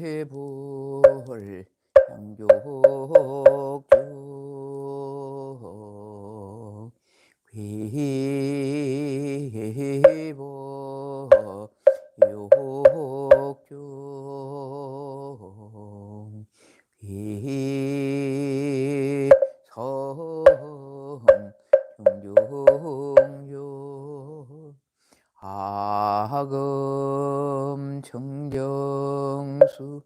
해볼 양족중 회볼 욕중 위성 중중요 아금 청정수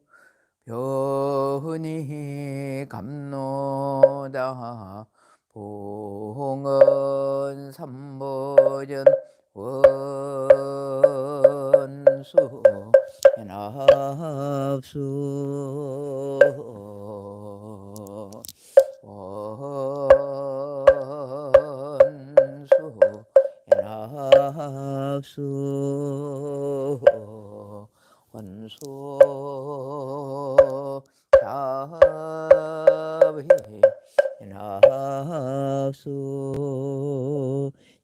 변이 감노다 봉은 삼보전 원수 연합수 원수 연합수 원수 자비 연합수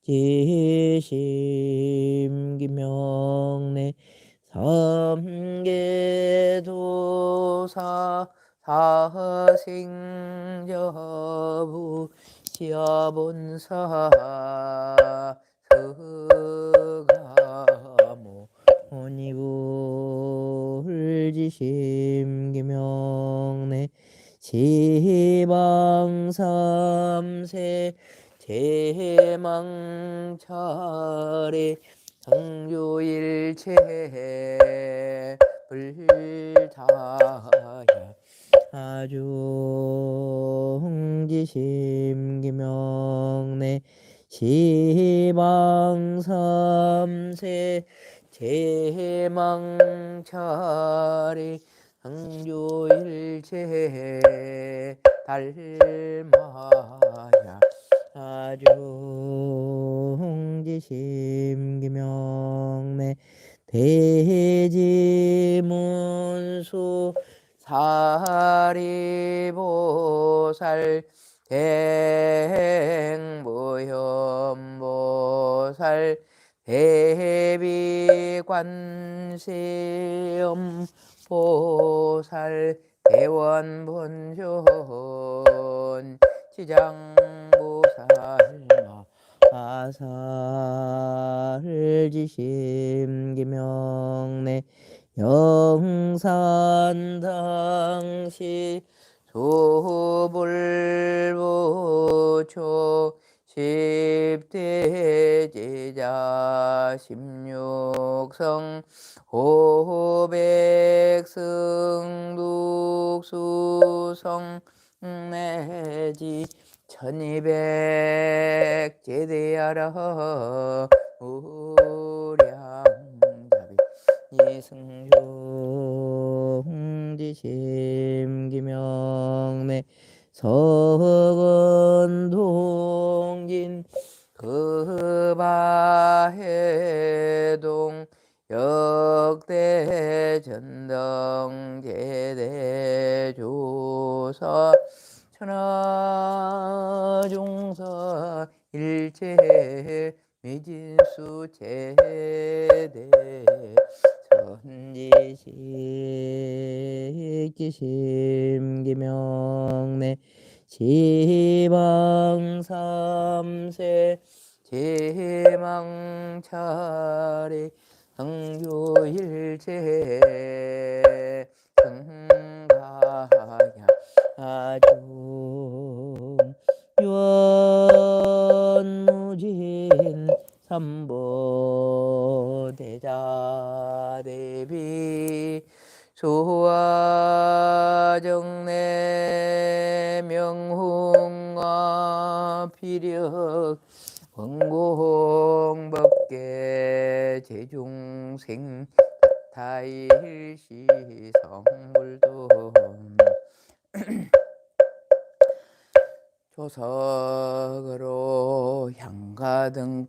지심기명내 삼계도사 사생저부 시아본사 스가모 오니불지심기명내 지방삼세 제망차례 성조일체 불타야 아중지심기명내 지방삼세 제망차례 성조일체 달마야 아중지심기명내 대지문수 사리보살 대행보현보살 대비관세음보살 대원본존 지장보살마 아살지심기명내 영산당시 소불보초 십대제자 십육성 오백승독수성 내지 1200제대하라 우량자비 이승종지심기명내 서건동진 급아해동 역대전등제대조사 천하종사 일체 미진수 제대 선지식지심기명내 지방삼세 제망차례 성교일체 승가야 아중연무진 삼보대자대비 소화정내 명홍아 피력 원공법계 제중생 타일시 성불도 조석으로 향가등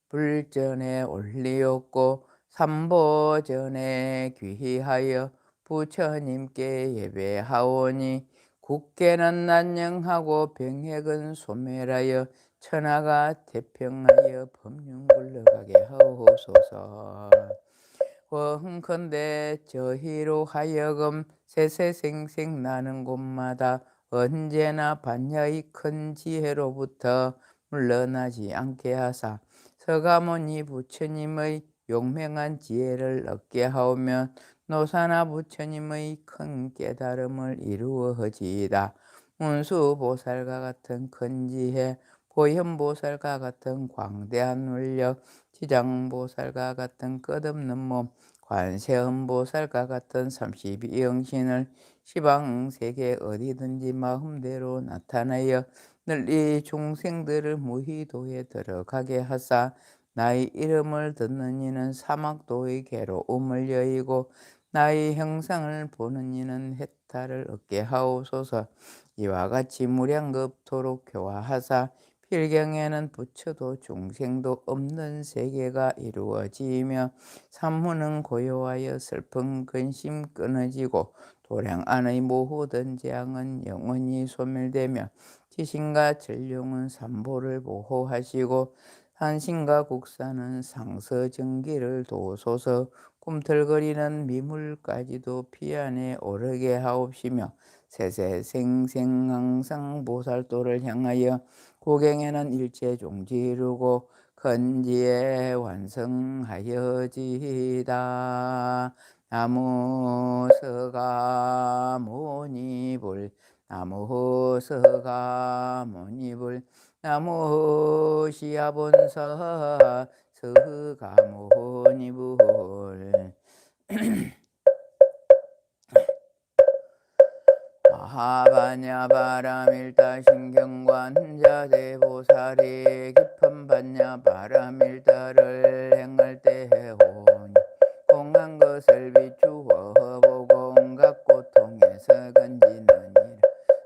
불전에 올리었고 삼보전에 귀하여 부처님께 예배하오니 국계는 난영하고 병핵은 소멸하여 천하가 태평하여 법륜 굴러가게 하옵소서. 원컨대 저희로 하여금 세세생생 나는 곳마다 언제나 반야의 큰 지혜로부터 물러나지 않게 하사 서가모니 부처님의 용맹한 지혜를 얻게 하오며 노사나 부처님의 큰 깨달음을 이루어지이다. 문수보살과 같은 큰 지혜, 보현보살과 같은 광대한 원력, 지장보살과 같은 끝없는 몸, 관세음보살과 같은 32영신을 시방세계 어디든지 마음대로 나타나여 널리 중생들을 무희도에 들어가게 하사 나의 이름을 듣는 이는 사막도의 괴로움을 여의고 나의 형상을 보는 이는 해탈을 얻게 하옵소서. 이와 같이 무량겁도록 교화하사 필경에는 부처도 중생도 없는 세계가 이루어지며 산문은 고요하여 슬픈 근심 끊어지고 도량 안의 모든 재앙은 영원히 소멸되며 지신과 전룡은 삼보를 보호하시고 산신과 국사는 상서정기를 도소서. 꿈틀거리는 미물까지도 피안에 오르게 하옵시며 세세생생 항상 보살도를 향하여 고경에는 일체 종지 이루고 건지에 완성하여지이다. 나무 서가모니불 나무 서가모니불 나무 시아본사 서가모니불 마하바냐 바라밀타 신경관자 대보살이 깊은 바냐 바라밀타를 행할 때 해오니 공한 것을 비추어 보고 온갖 고통에서 건지느니라.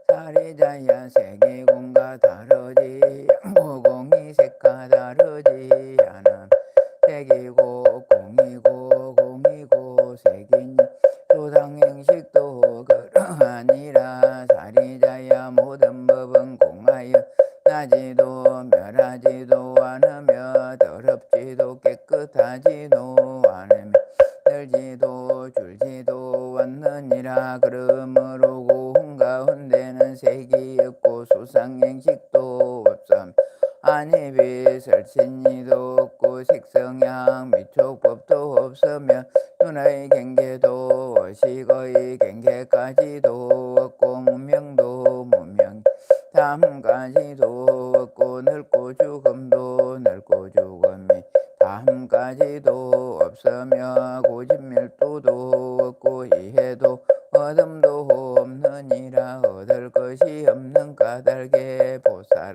사리자야 세계공과 다르지 고공이 색과 다르지 않은 색이고 공이고 색이니 조상행식도 그러하니라. 사리자야 모든 법은 공하여 나지도 멸하지도 않으며 더럽지도 깨끗하지도 않으며 늘지도 줄지도 않느니라. 그러므로 고흥 가운데는 색이 없고 수상행식도 없음 아니 비설신이도 없고 색성향 미촉법도 없으며 눈의 경계도 의식의 경계까지도 없고 무명도 무명 담까지도 없고 늙고 죽음도 늙고 죽음이 담까지도 없으며 고집멸도도 없고 이해도 어둠도 없느니라. 얻을 것이 없는 까닭에 보살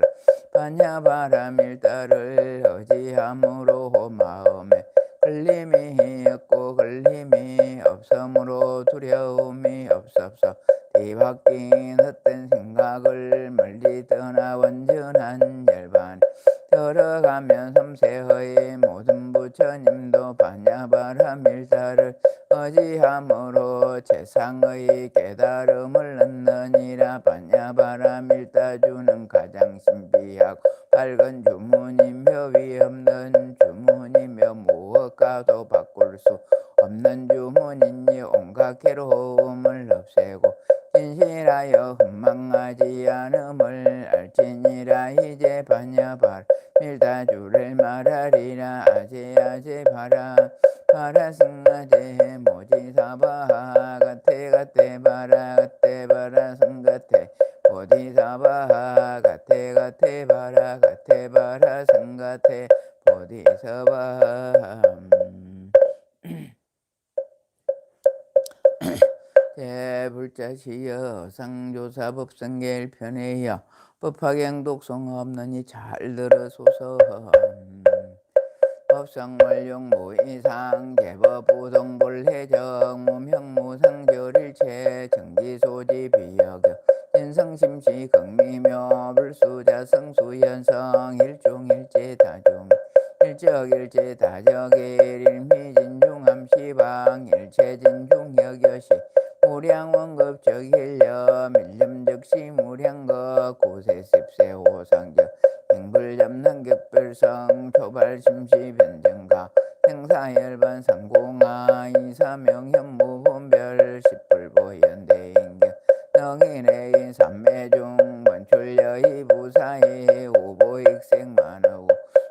반야바라밀타를 의지함으로 마음에 걸림이 없고 걸림이 없으므로 두려움이 없어서 뒤바뀐 헛된 생각을 멀리 떠나 완전한 열반에 들어가면 삼세의 모든 부처님도 반야바라밀타를 의지함으로 최상의 깨달음을 얻느니라. 반야바라밀타주는 가장 신비하고 밝은 주문이며 위없는 주문이며 무엇과도 바꿀 수 없는 주문이니 온갖 괴로움을 없애고 진실하여 흠망하지 않음을 알지니라. 이제 반야바라밀타주를 말하리라. 아제 바라승아제 모지사바 가테 바라승가테 보디사바 가테 바라승가테 보디사바. 제불자시여 상조사법성계일 편에여 법화경 독송 없느니 잘 들으소서. 법성월용 무이상 개법부동불해정 무명무상절일체 정지소지 비여경 인성심시 극미묘 불수자성수현성 일중일체 다중 일적일체 다적일 일미진중함시방 일체진중혁여시 무량원급적일려 밀림즉시 무량급 고세십세호상적 행불잡는격별성 초발심시 변정가 행사열반 상공하 이사명 현무분별 십불보현대인경 능인의 삼매중 원출여의 부사의 오보익생만하고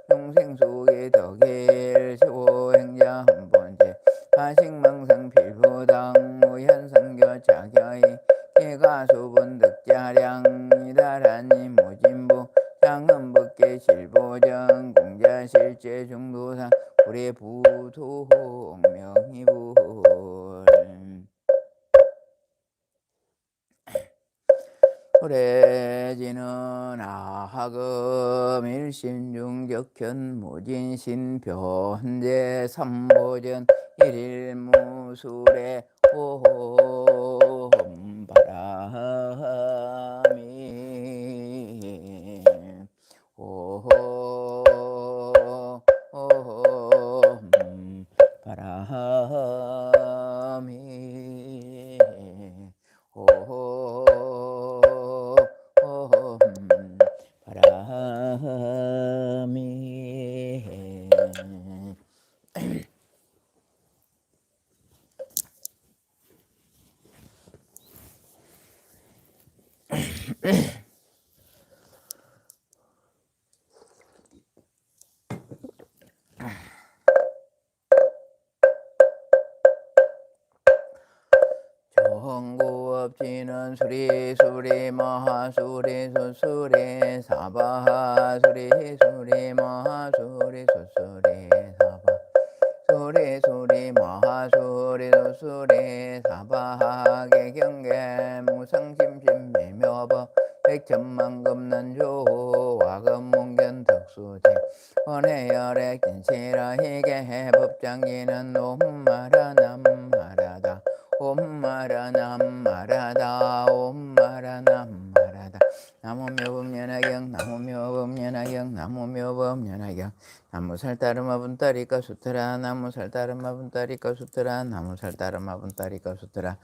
용생수의 덕일 시호행자 헌본제 하식망상 필부당 무현성교 자격의 개가수분 득자량 이다라니 모진부 장은법계 실보정 공자실제 중도상 불의 부토홍 명희불 호래지는 아하금 일심중적현 무진신 변제 삼보전 일일무술의 호험 바람이 호험 바람이 호험 바람이 정구업지는 수리수리 마하수리 수수리 사바하수리 수리 마하수리 수수리 사바 수리수리 마하수리 수수리 사바하게 경계 무상심심 매묘법 백천만금난조 와금문견 덕수제 원해열의 긴시라 희게 법장기는 옴마라 남마라다 옴마라 남마라다 옴마라 남마라다 나무묘법연화경 나무묘법연화경 나무묘법연화경 나무살따르마 분따리까 수트라 나무살따르마 분따리까 수트라 나무살따르마 분따리까 수트라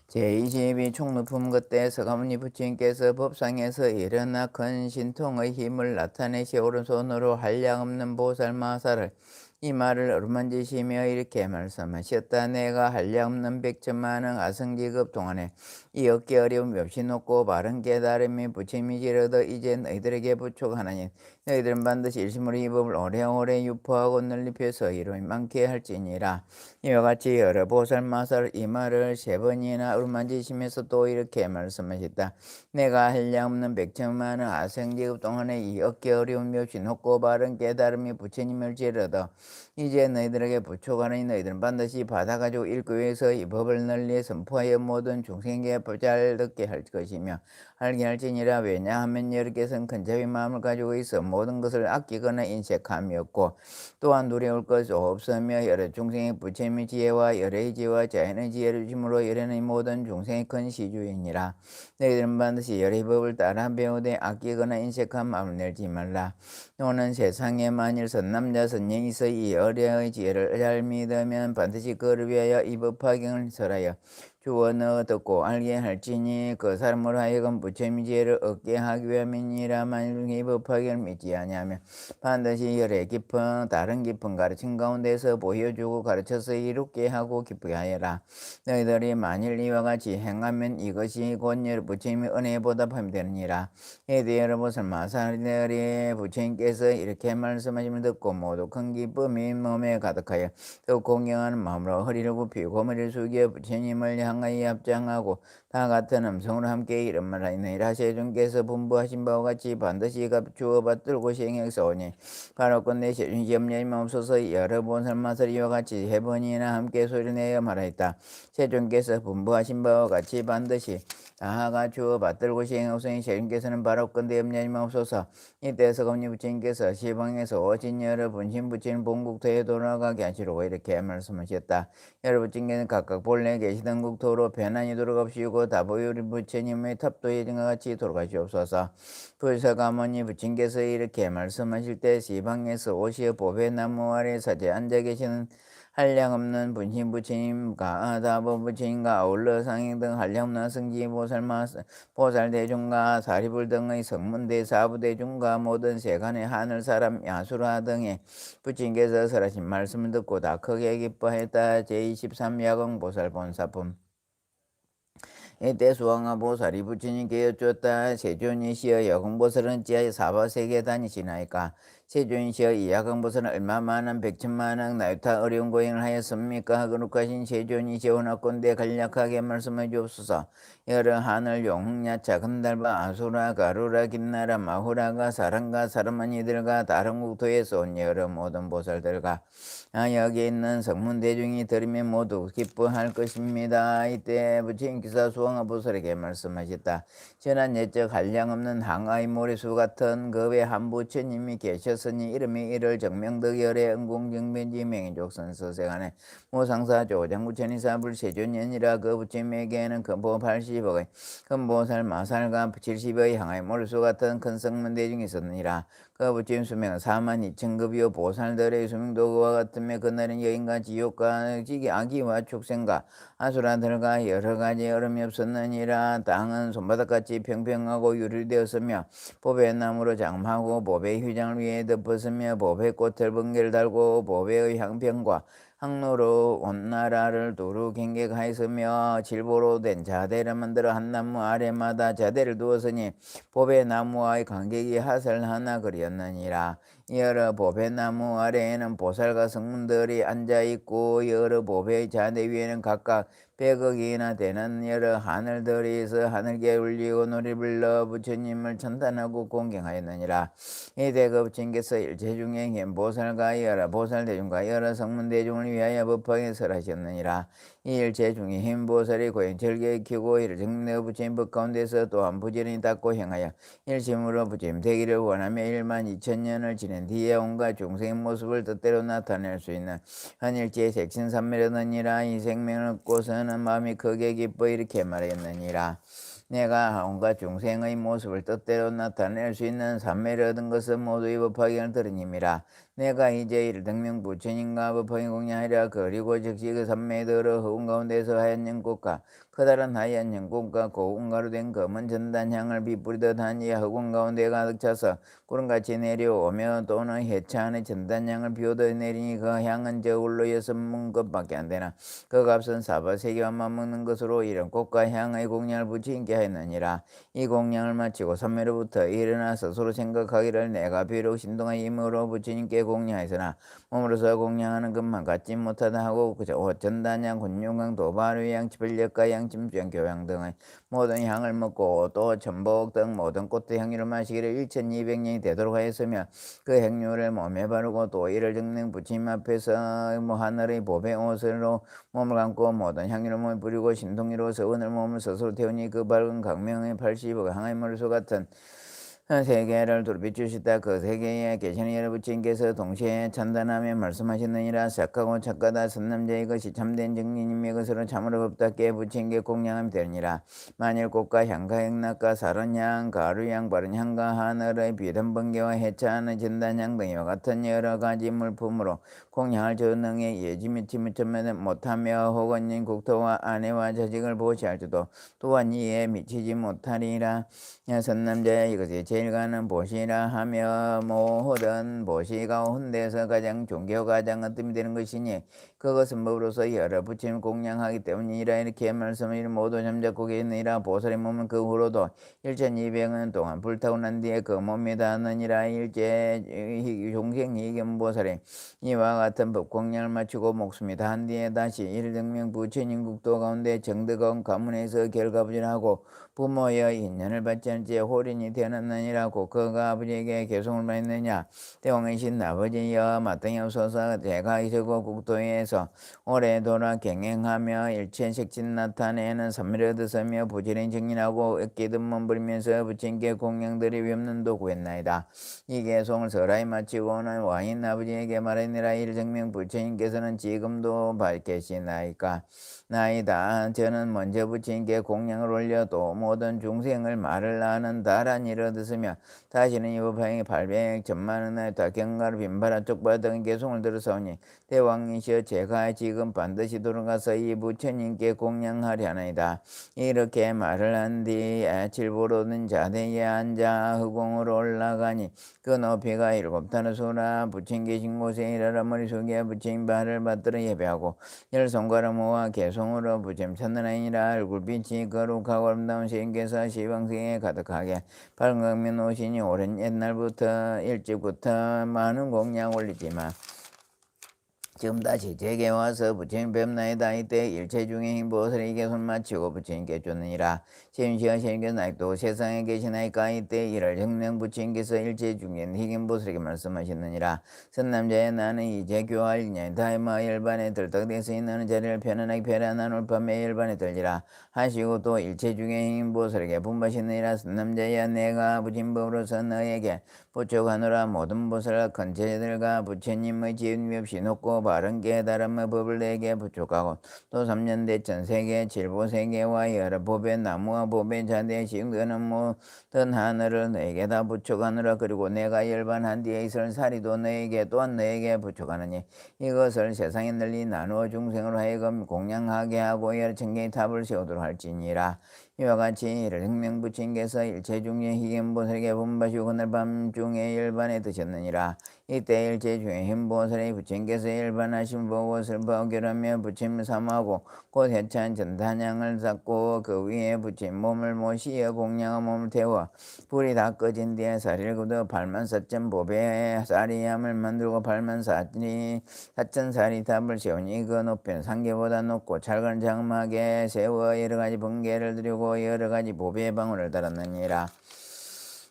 제22 총루품 그때 서가모니 부처님께서 법상에서 일어나 큰 신통의 힘을 나타내시 오른손으로 한량없는 보살마사를 이 말을 어루만지시며 이렇게 말씀하셨다. 내가 한량없는 백천만왕 아성지급 동안에 이 얻기 어려운 몹시 높고 바른 깨달음이 부처님이 지르더 이제 너희들에게 부촉하나니 너희들은 반드시 일심으로 이 법을 오래오래 유포하고 널리펴서 이루이 많게 할지니라. 이와 같이 여러 보살마사를 이 말을 세 번이나 어루만지시면서 또 이렇게 말씀하셨다. 내가 한량없는 백천만왕 아성지급 동안에 이 얻기 어려운 몹시 높고 바른 깨달음이 부처님을 지르더 이제 너희들에게 부촉하니 너희들은 반드시 받아가지고 일교에서 이 법을 널리 선포하여 모든 중생에게 잘 듣게 할 것이며 알게 할지니라. 왜냐하면 여러께서는 큰 자비 마음을 가지고 있어 모든 것을 아끼거나 인색함이 없고 또한 두려울 것 없으며 여러 중생의 부처님의 지혜와 열의 지혜와 자연의 지혜를 주심으로 열의 모든 중생의 큰 시주이니라. 너희들은 반드시 열의 법을 따라 배우되 아끼거나 인색한 마음을 내지 말라. 너는 세상에 만일 선남자 선녀이 있어 이 어려의 지혜를 잘 믿으면 반드시 그를 위하여 이 법화경을 설하여 주원어 듣고 알게 할지니 그 사람으로 하여금 부처님의 지혜를 얻게 하기 위함이니라. 만일 이 법화경을 믿지 아니하면 반드시 열의 깊은 다른 깊은 가르침 가운데서 보여주고 가르쳐서 이롭게 하고 기쁘게 하여라. 너희들이 만일 이와 같이 행하면 이것이 곧 열 부처님의 은혜에 보답함이 되느니라. 이에 대해 여러분 마사들이 부처님께서 이렇게 말씀하심을 듣고 모두 큰 기쁨이 몸에 가득하여 더욱 공경하는 마음으로 허리를 굽히고 고머리를 숙여 부처님을 향하여 합장하고 다 같은 음성으로 함께 이런 말하니라. 세존께서 분부하신 바와 같이 반드시 값주어 받들고 시행하사오니 바로 끝내 세존 염려임 없어서 여러 보살마사를 이와 같이 세 번이나 함께 소리내어 말하였다. 세존께서 분부하신 바와 같이 반드시 다하가 주어 받들고 시행하오니 세존께서는 바로 끝내 염려임 없어서 이때 서가모니 부처님께서 시방에서 오신 여러 분신 부처님 본국토에 돌아가게 하시려고 이렇게 말씀하셨다. 여러 부처님께서는 각각 본래 계시던 국토로 편안히 돌아가시고 다보유리 부처님의 탑도에 증과 같이 돌아가시옵소서. 불서가모니 부처님께서 이렇게 말씀하실 때 시방에서 오시어 보배나무 아래 사제 앉아 계시는 한량없는 분신부처님과 다보부처님과 아울러 상행 등 한량없는 승지보살마 보살대중과 사리불 등의 성문대사부대중과 모든 세간의 하늘사람 야수라 등의 부처님께서 설하신 말씀을 듣고 다 크게 기뻐했다. 제23야광 보살본사품. 이때 수왕아 보살이 부처님께 여쭈었다. 세존이시여 여공보살은 지하에 사바세계 다니시나이까? 세존이시여 이 야광보살은 얼마 많은 백천만억 나유타 어려운 고행을 하였습니까? 거룩하신 세존이시여 원하건대 간략하게 말씀해 주옵소서. 여러 하늘 용흥야차 금달바 아수라 가루라 김나라 마후라가 사람과 사람은 이들과 다른 국토에서 온 여러 모든 보살들과 여기 있는 성문대중이 들으면 모두 기뻐할 것입니다. 이때 부처님께서 수왕아 보살에게 말씀하셨다. 전한 옛적 한량없는 항아의 모래수 같은 급의 한 부처님이 계셨으니 이름이 이를 정명덕열의 응공정변지 명인족선 서세간에 모상사 조장부처니사 불세존년이라 그 부처님에게는 금보 80억의 금보살 마살과 70의 항아의 모래수 같은 큰 성문대중이 있었느니라. 그 부처님 수명은 42,000급이요 보살들의 수명도 그와 같으며 그날은 여인과 지옥과 지기 아기와 축생과 아수라들과 여러가지 얼음이 없었느니라. 땅은 손바닥같이 평평하고 유리되었으며 보배의 나무로 장막하고 보배의 휘장을 위에 덮었으며 보배의 꽃을 번개를 달고 보배의 향평과 항로로 온 나라를 두루 경계하였으며 질보로 된 자대를 만들어 한 나무 아래마다 자대를 두었으니 보배나무와의 간격이 하설 하나 그리었느니라. 여러 보배나무 아래에는 보살과 성문들이 앉아있고 여러 보배의 자대 위에는 각각 100억이나 되는 여러 하늘들이 있어 하늘께 울리고 노래 불러 부처님을 찬탄하고 공경하였느니라. 이때 그 부처님께서 일체 중에 보살과 여러 보살대중과 여러 성문대중을 위하여 법하게 설하셨느니라. 이 일체 중에 흰보살이 고행 절개 키우고 이를 정내 부처님 법 가운데서 또한 부지런히 닦고 행하여 일심으로 부처님 되기를 원하며 12,000년을 지낸 뒤에 온갖 중생의 모습을 뜻대로 나타낼 수 있는 한일지의 색신삼매려느니라. 이 생명을 얻고서는 마음이 크게 기뻐 이렇게 말했느니라. 내가 온갖 중생의 모습을 뜻대로 나타낼 수 있는 삼매를 얻은 것은 모두의 법화경을 들으님이라. 내가 이제 이를 등명 부처님과 법화경 공양하리라. 그리고 즉시 그 삼매에 들어 허운 가운데서 하얀 연꽃과 커다란 하얀 연꽃과 고운가루 된 검은 전단향을 비뿌리듯 하니 허공 가운데 가득 차서 구름같이 내려오며 또는 해차 안에 전단향을 비우듯 내리니 그 향은 저울로 6문급밖에 안 되나. 그 값은 사바세계와 맞먹는 것으로 이런 꽃과 향의 공양을 부처님께 하였느니라. 이 공양을 마치고 삼매로부터 일어나 스스로 생각하기를 내가 비록 신동의 힘으로 부처님께 공양하였으나 몸으로서 공양하는 것만 갖지 못하다 하고 그저 전단향, 군용강, 도바류향, 지불력가향, 침주향, 교향 등의 모든 향을 먹고 또 전복 등 모든 꽃의 향유를 마시기를 1200년이 되도록 하였으며 그 행유를 몸에 바르고 또 이를 정령 부처님 앞에서 하늘의 보배 옷으로 몸을 감고 모든 향유를 몸에 뿌리고 신통이로서 오늘 몸을 스스로 태우니 그 밝은 강명의 80억 항의 물소 같은 세계를 두루 비추시다. 그 세계에 계시는 여러 부처님께서 동시에 찬단하며 말씀하셨느니라. 착하고 착하다 선남자의 것이 참된 정리님의 것으로 참으로 법답게 부처님께 공양하면 되니라. 만일 꽃과 향과 행락과 사른향, 가루향, 바른향과 하늘의 비단 번개와 해차하는 전단향 등 이와 같은 여러 가지 물품으로 공양할 전능의 예지미 티무천면 못하며 혹은 국토와 아내와 자식을 보시할지도 또한 이에 미치지 못하리라. 선남자야 이것이 제일 가는 보시라 하며 모든 보시 가운데서 가장 존귀하고 가장 어뜸이 되는 것이니 그것은 법으로서 여러 부처님 공양하기 때문이라. 이렇게 말씀을 모두 잠잡고 계시느니라. 보살의 몸은 그 후로도 1200년 동안 불타고 난 뒤에 그 몸이 닿느니라. 일제 종생 이견보살이 이와 같은 법 공양을 마치고 목숨이 다한 뒤에 다시 일등명 부처님 국도 가운데 정덕원 가문에서 결가부진하고 부모의 인연을 받지 않지 홀인이 되었느니라고 그가 아버지에게 계송을 받았느냐. 대왕이신 아버지여 마땅히 없어서 제가 이서고 국도에서 오래 돌아 경행하며 일체색진 나타내는 선미를 얻으며 부지런히 정진하고 얻기든 몸부리면서 부처님께 공양들이 위없는도 구했나이다. 이 계송을 서라이 마치고는 왕인 아버지에게 말하니라. 이를 증명 부처님께서는 지금도 밝계시나이까. 나이다. 저는 먼저 부처님께 공양을 올려 또 모든 중생을 말을 아는 다란 이를 얻으며 다시는 이 법행의 발백 천만은 나이다. 경가를 빈바라 쪽바 등 개송을 들어서오니 대왕이시여 제가 지금 반드시 돌아가서 이 부처님께 공양하려 하나이다. 이렇게 말을 한 뒤 칠보로는 자대에 앉아 허공으로 올라가니 그 높이가 7탄의 소라 부처님 계신 곳에 이르러 머릿속에 부처님 발을 받들어 예배하고 열 손가락 모아 개송으로 부처님 천나라이니라 얼굴빛이 거룩하고 아름다운 신께서 시방생에 가득하게 밝으면 오시니 오랜 옛날부터 일찍부터 많은 공양 올리지만 지금 다시 제게 와서 부처님 뵙나이다. 이때 일체 중에 힘보살에게 손 맞추고 부처님께 쫓느니라. 심시여 신께서 나이도 세상에 계시나이까. 이때 이를 정령 부처님께서 일체 중에 희김보살에게 말씀하셨느니라. 선남자여 나는 이제 교화하리냐. 다이마 열반에 들떡대서 있는 자리를 편안하게 펴라. 나눌 밤에 열반에 들리라. 하시고 또 일체 중에 희김보살에게 분바시느니라. 선남자여 내가 부진법으로서 너에게 부족하노라. 모든 보살과 큰 제들과 부처님의 지은 없이 높고 바른 깨달음의 법을 내게 부족하고 또 3년 대천 세계 칠보세계와 여러 법의 나무와 법의 자대에 시행되는 모든 하늘을 너에게 다 부족하노라. 그리고 내가 열반한 뒤에 있을 사리도 너에게 또한 너에게 부족하느니 이것을 세상에 널리 나누어 중생으로 하여금 공양하게 하고 여러 천개의 탑을 세우도록 할지니라. 이와 같이 이를 혁명부처님께서 일체 중에 희견보살에게 분바시고 그날 밤중에 열반에 드셨느니라. 이때 일체 중에 흰보살의 부처님께서 열반하신 보고 슬퍼 결하며 부처님을 사모하고 곧 해찬 전단향을 쌓고 그 위에 부처님 몸을 모시어 공양한 몸을 태워 불이 다 꺼진 뒤에 사리를 걷어 84,000 보배의 쌀이함을 만들고 84,000 탑을 세우니 그 높이는 상계보다 높고 찰근 장막에 세워 여러가지 번개를 드리고 여러가지 보배의 방울을 달았느니라.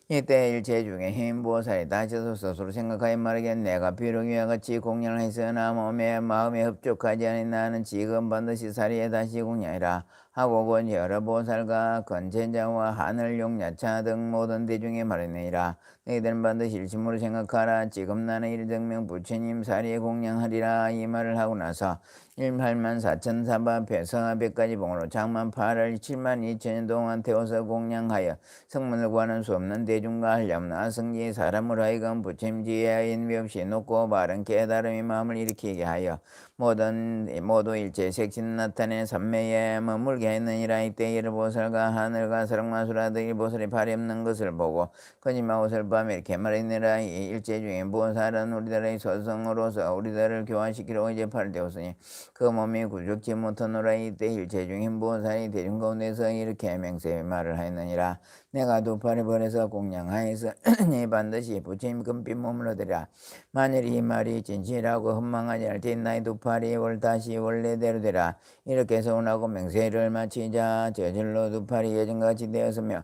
이때 일체 중에 흰보살이 다셔서 스스로 생각하여 말하기에 내가 비록 이와 같이 공양을 했으나 몸에 마음에 흡족하지 않으니 나는 지금 반드시 사리에 다시 공양이라 하고 곧 여러 보살과 건천자와 하늘용 야차 등 모든 대중에 말하느니라. 너희들은 반드시 일심으로 생각하라. 지금 나는 일정명 부처님 사리에 공양하리라. 이 말을 하고 나서 18,4,000사바 배성하백가지 봉으로 장만 8월 72,000년 동안 태워서 공양하여 성문을 구하는 수 없는 대중과 한량없는 아성지의 사람으로 하여금 부처님지에 인비 없이 높고 바른 깨달음의 마음을 일으키게 하여 모두 일체 색신 나타내 삼매에 머물게 했느니라. 이때 여러보살과 하늘과 사랑마수라들이 보살이 발이 없는 것을 보고 거짓말옷을 밤에 이렇게 말했느니라. 이 일체 중에 보살은 우리들의 소성으로서 우리들을 교화시키려고 이제 팔을 떼었으니 그 몸이 굴죽지 못하노라. 이때 일체 중인 보살이 대중 가운데서 이렇게 맹세의 말을 하였느니라. 내가 두 팔을 벌여서 공양하여서 네 반드시 부처님 금빛 몸을 얻으리라. 만일 이 말이 진실하고 헌망하지 않을 나의 두 팔이 다시 원래대로 되라. 이렇게 서운하고 맹세를 마치자 저절로 두 팔이 예전같이 되었으며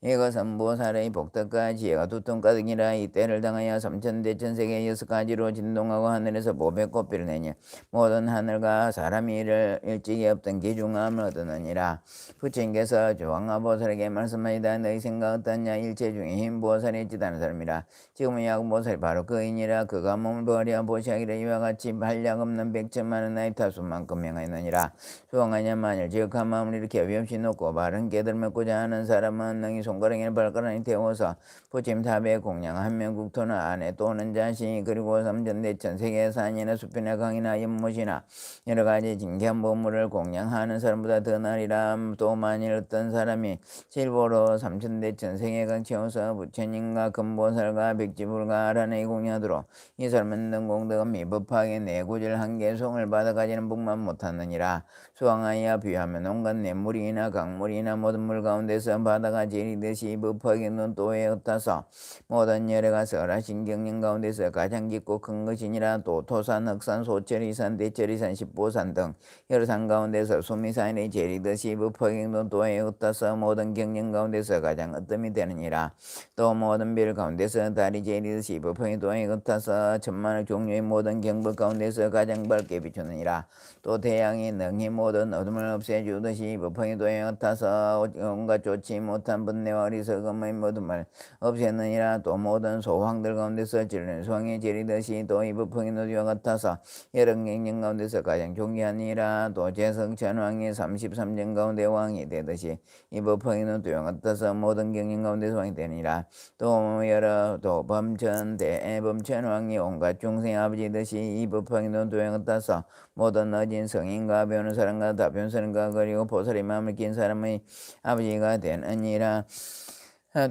이것은 보살의 복덕과 지혜가 두통 가득이라. 이때를 당하여 3천대천세계 6가지로 진동하고 하늘에서 보배 꽃비를 내니 모든 하늘과 사람이 이를 일찍이 없던 기중함을 얻으느니라. 부처님께서 조왕아보살에게 말씀하시다. 너희 생각 어떠냐. 일체 중에 흰 보살이 지다는 사람이라. 지금은 야구보살이 바로 그이니라. 그가 몸을 버려 보시하기를 이와 같이 한량 없는 100천만의 나이 타수만큼 명하였느니라. 수왕하냐. 만일 지극한 마음을 일으켜 위없이 놓고 바른 깨달음을 얻고자 하는 사람은 능히 손가락에 발가락에 태워서 부처님 탑에 공양 한명 국토나 안에 또는 자신 그리고 삼천대천 세계 산이나 숲이나 강이나 연못이나 여러 가지 진귀한 보물을 공양하는 사람보다 더 나리라. 또 만일 어떤 사람이 실보로 삼천대천 세계가 채워서 부처님과 금보살과 백지불과 아란에 공양하도록 이 사람은 능공덕은 미법하게 내구질 한계송을 받아가지는 복만 못하느니라. 수왕하여 비하면 온갖 냇물이나 강물이나 모든 물 가운데서 바다가 지리듯이 법하게 눈도에 흩어서 모든 열애가 설하신 경영 가운데서 가장 깊고 큰 것이니라. 또 토산, 흑산, 소철이산, 대철이산, 십보산 등 여러 산 가운데서 수미산이 지리듯이 법하게 눈도에 흩어서 모든 경영 가운데서 가장 으뜸이 되느니라. 또 모든 별 가운데서 달이 지리듯이 법하게 도에 흩어서 천만의 종류의 모든 경법 가운데서 가장 밝게 비추느니라. 또 태양이 능히 모든 어둠을 없애주듯이 법하게 도에 흩어서 온갖 좋지 못한 번뇌 관내와 어리석음의 모든 말 없애느니라. 또 모든 소황들 가운데서 찔린 소황이 제리듯이 또 이 부평이 너희와 같아서 여러 갱년 가운데서 가장 존귀하니라. 또 제성천왕이 33년 가운데 왕이 되듯이 이 부평이 너희와 같아서 모든 경년 가운데서 왕이 되니라. 또 여러 또 범천왕이 온갖 중생의 아버지듯이 이 부평이 너희와 같아서 모든 어진 성인과 배우는 사람과 다 배운 사람과 그리고 보살의 마음을 낀 사람의 아버지가 되느니라.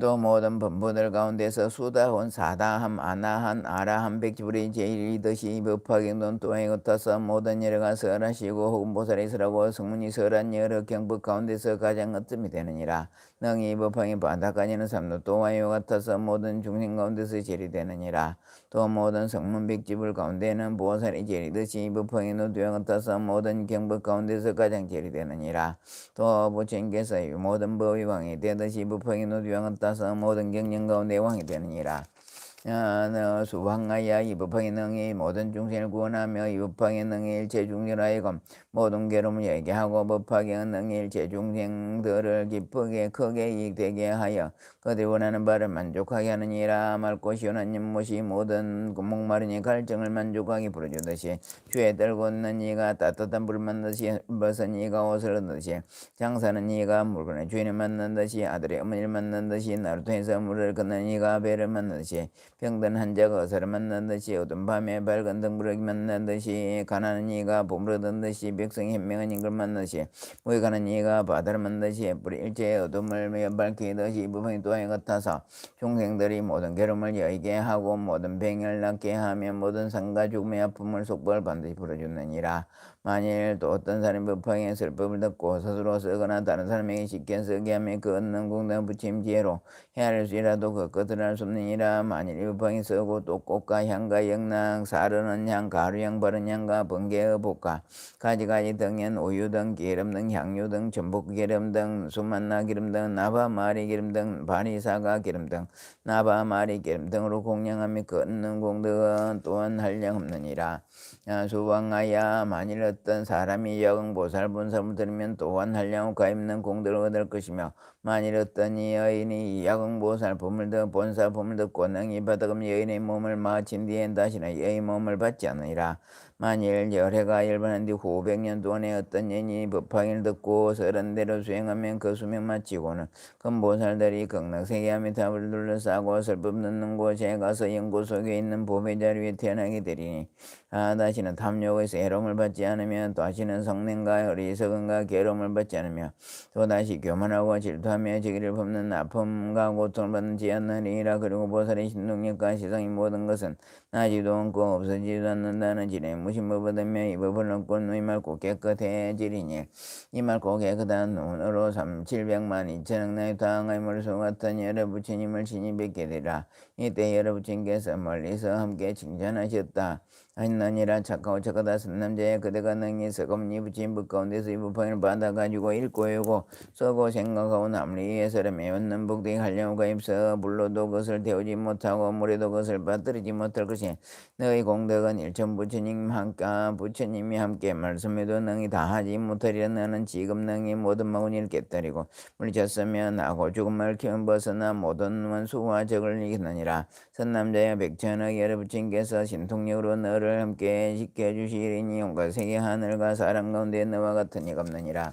또 모든 범부들 가운데서 수다혼 사다함 아나한 아라함 백지불이 제일이듯이 법화경돈 또한 같아서 모든 여러가 설하시고 혹은 보살이 설하고 성문이 설한 여러 경법 가운데서 가장 어뜸이 되느니라. 능히 법화경이 바닥까지는 삼도 또한 이와 같아서 모든 중생 가운데서 제일이 되느니라. 또 모든 성문 백지불 가운데는 보살이 제일이듯이 법화경이 노두와 같아서 모든 경법 가운데서 가장 제일이 되느니라. 또 부처님께서 모든 법의 왕이 되듯이 법화경이 노두와 같아서 모든 경영 가운데 왕이 되느니라. 수황하야 이 법화의 능히 모든 중생을 구원하며 이 법화의 능히 일체 중생을 하여금 모든 괴로움을 얘기하고 법화의 능히 일체 중생들을 기쁘게 크게 이익되게 하여 그들이 원하는 바를 만족하게 하느니라. 맑고 시원한 연못이 모든 목마르니 갈증을 만족하게 부르주듯이 주에 떨고 있는 이가 따뜻한 불을 만드시 벗은 이가 옷을 얻듯이 장사는 이가 물건의 주인을 만난 듯이 아들의 어머니를 만난 듯이 나를 통해서 물을 건넌 이가 배를 만난 듯이 병든 환자가 의사를 만난 듯이 어두운 밤에 밝은 등불을 만난 듯이 가난한 이가 보물 얻은 듯이 백성이 현명한 인걸 만난 듯이 무에 가는 이가 바다를 만난 듯이 뿌리 일제의 어둠을 밝히듯이 부분이 또한 같아서 중생들이 모든 괴로움을 여의게 하고 모든 병을 낫게 하며 모든 상과 죽음의 아픔을 속벌 반드시 풀어주느니라. 만일 또 어떤 사람이 법화의 슬픔을 듣고 스스로 쓰거나 다른 사람에게 쉽게 쓰게 하며 그 얻는 공덕 부침 지혜로 헤아릴수이라도 그 끝을 알 수 없느니라. 만일 이 법화에 쓰고 또 꽃과 향과 영랑 사르는 향 가루향 바른 향과 번개의 볶아 가지가지 등엔 우유 등 기름 등 향유 등 전복 기름 등 수만나 기름 등 나바 마리 기름 등 바리사가 기름 등 나바 마리 기름 등으로 공양하며 그 얻는 공덕은 또한 한량없느니라. 수왕하야 만일 어떤 사람이 여흥보살 본사를 들으면 또한 한량없고 가입는 공덕을 얻을 것이며 만일 어떤 여인이 야광보살 보물도 본사 보물도 권능이 받아금 여인의 몸을 마친 뒤엔 다시는 여인의 몸을 받지 않으리라. 만일 열해가 열반한 뒤 후 100년 동안에 어떤 여인이 법화를 듣고 서른대로 수행하면 그 수명 마치고는 금보살들이 극락세계하며 답을 둘러싸고 슬픔 듣는 곳에 가서 연구 속에 있는 보배 자리에 태어나게 되리니 다시는 탐욕에서 해로움을 받지 않으며 다시는 성능과 어리석음과 괴로움을 받지 않으며 또다시 교만하고 질투하며 자기를 범는 아픔과 고통을 받지 않으리라. 그리고 보살의 신동력과 시성의 모든 것은 나지도 않고 없어지지도 않는다는 지혜 무심을 받으며 이 법을 얻고 눈이 맑고 깨끗해지리니 이 맑고 깨끗한 눈으로 700만 2천억 나의 다항의 물소 같은 여러 부처님을 친히 뵙게 되리라. 이때 여러 부처님께서 멀리서 함께 칭찬하셨다. 하나니라. 착하고 착하다 선남자야 그대가 능히 서금니 부친 법 가운데서 이 부판을 받아가지고 읽고 외우고 써고 생각하고 남을 위해서를 매웠는 복되게 하려고 입서 물로도 그것을 태우지 못하고 물에도 그것을 받들이지 못할 것이 너희 공덕은 일천 부처님이 함께 말씀해도 능히 다 하지 못하리라. 너는 지금 능히 모든 마구니를 깨뜨리고 물리쳤으며 나고 죽음을 키운 벗어나 모든 원수와 적을 이기느니라. 선남자야 백천억 여러 부처님께서 신통력으로 너를 함께 지켜주시리니 온갖 세계 하늘과 사람 가운데 너와 같은 이가 없느니라.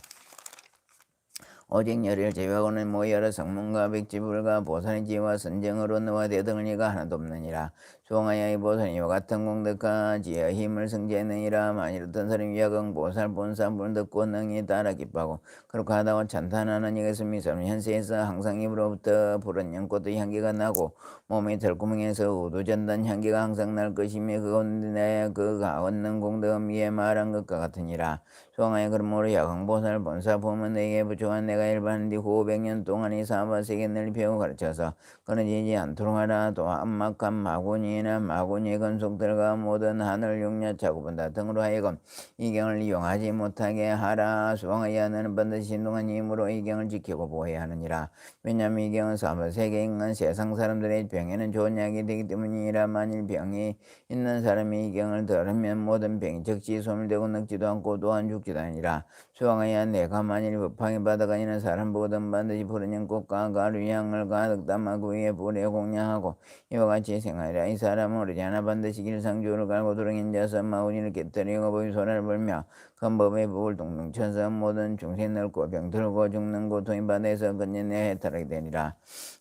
오직 열을 제외하고는 여러 성문과 백지불과 보살의 지혜와 선정으로 너와 대등을 이가 하나도 없느니라. 수홍하여 이 보살이 이와 같은 공덕과 지혜와 힘을 성취하느니라. 만일 어떤 사람이 야광 보살 본사불을 듣고 능히 따라 기뻐하고 그렇게 하다가 찬탄하는 이것은 미소는 현세에서 항상 입으로부터 푸른 연꽃의 향기가 나고 몸의 털구멍에서 우두전단 향기가 항상 날 것이며 그건데 그가 얻는 공덕은 위에 말한 것과 같으니라. 수홍하여 그러므로 야광보살 본사 보면 내게 부족한 내가 일반 뒤 후 500년 동안 이 사바세계 넓히고 가르쳐서 끊어지지 않도록 하라. 또 암막한 마구니나 마구니의 건속들과 모든 하늘 용녀차고 본다 등으로 하여금 이 경을 이용하지 못하게 하라. 수홍하여 너는 반드시 신동한 힘으로 이 경을 지키고 보호해야 하느니라. 왜냐하면 이 경은 사바세계에 있는 세상 사람들의 병에는 좋은 약이 되기 때문이라. 만일 병이 있는 사람이 이 경을 들으면 모든 병이 즉시 소멸되고 늙지도 않고 또한 죽지도 아니라. 수홍하여 내가 만일 법황에 받아가니 이는 사람 보거든 반드시 푸른 연꽃과 가루 향을 가득 담아 그 위에 불에 공양하고 이와 같이 생하리라. 이 사람은 오르지 않아 반드시 길상주를 갈고 두렁인 자서 마우니를 깨뜨리고 법의 소리를 불며 헌법의 법을 동동 쳐서 모든 중생 늙고 병들고 죽는 고통이 바다에서 건져내 해탈하게 되니라.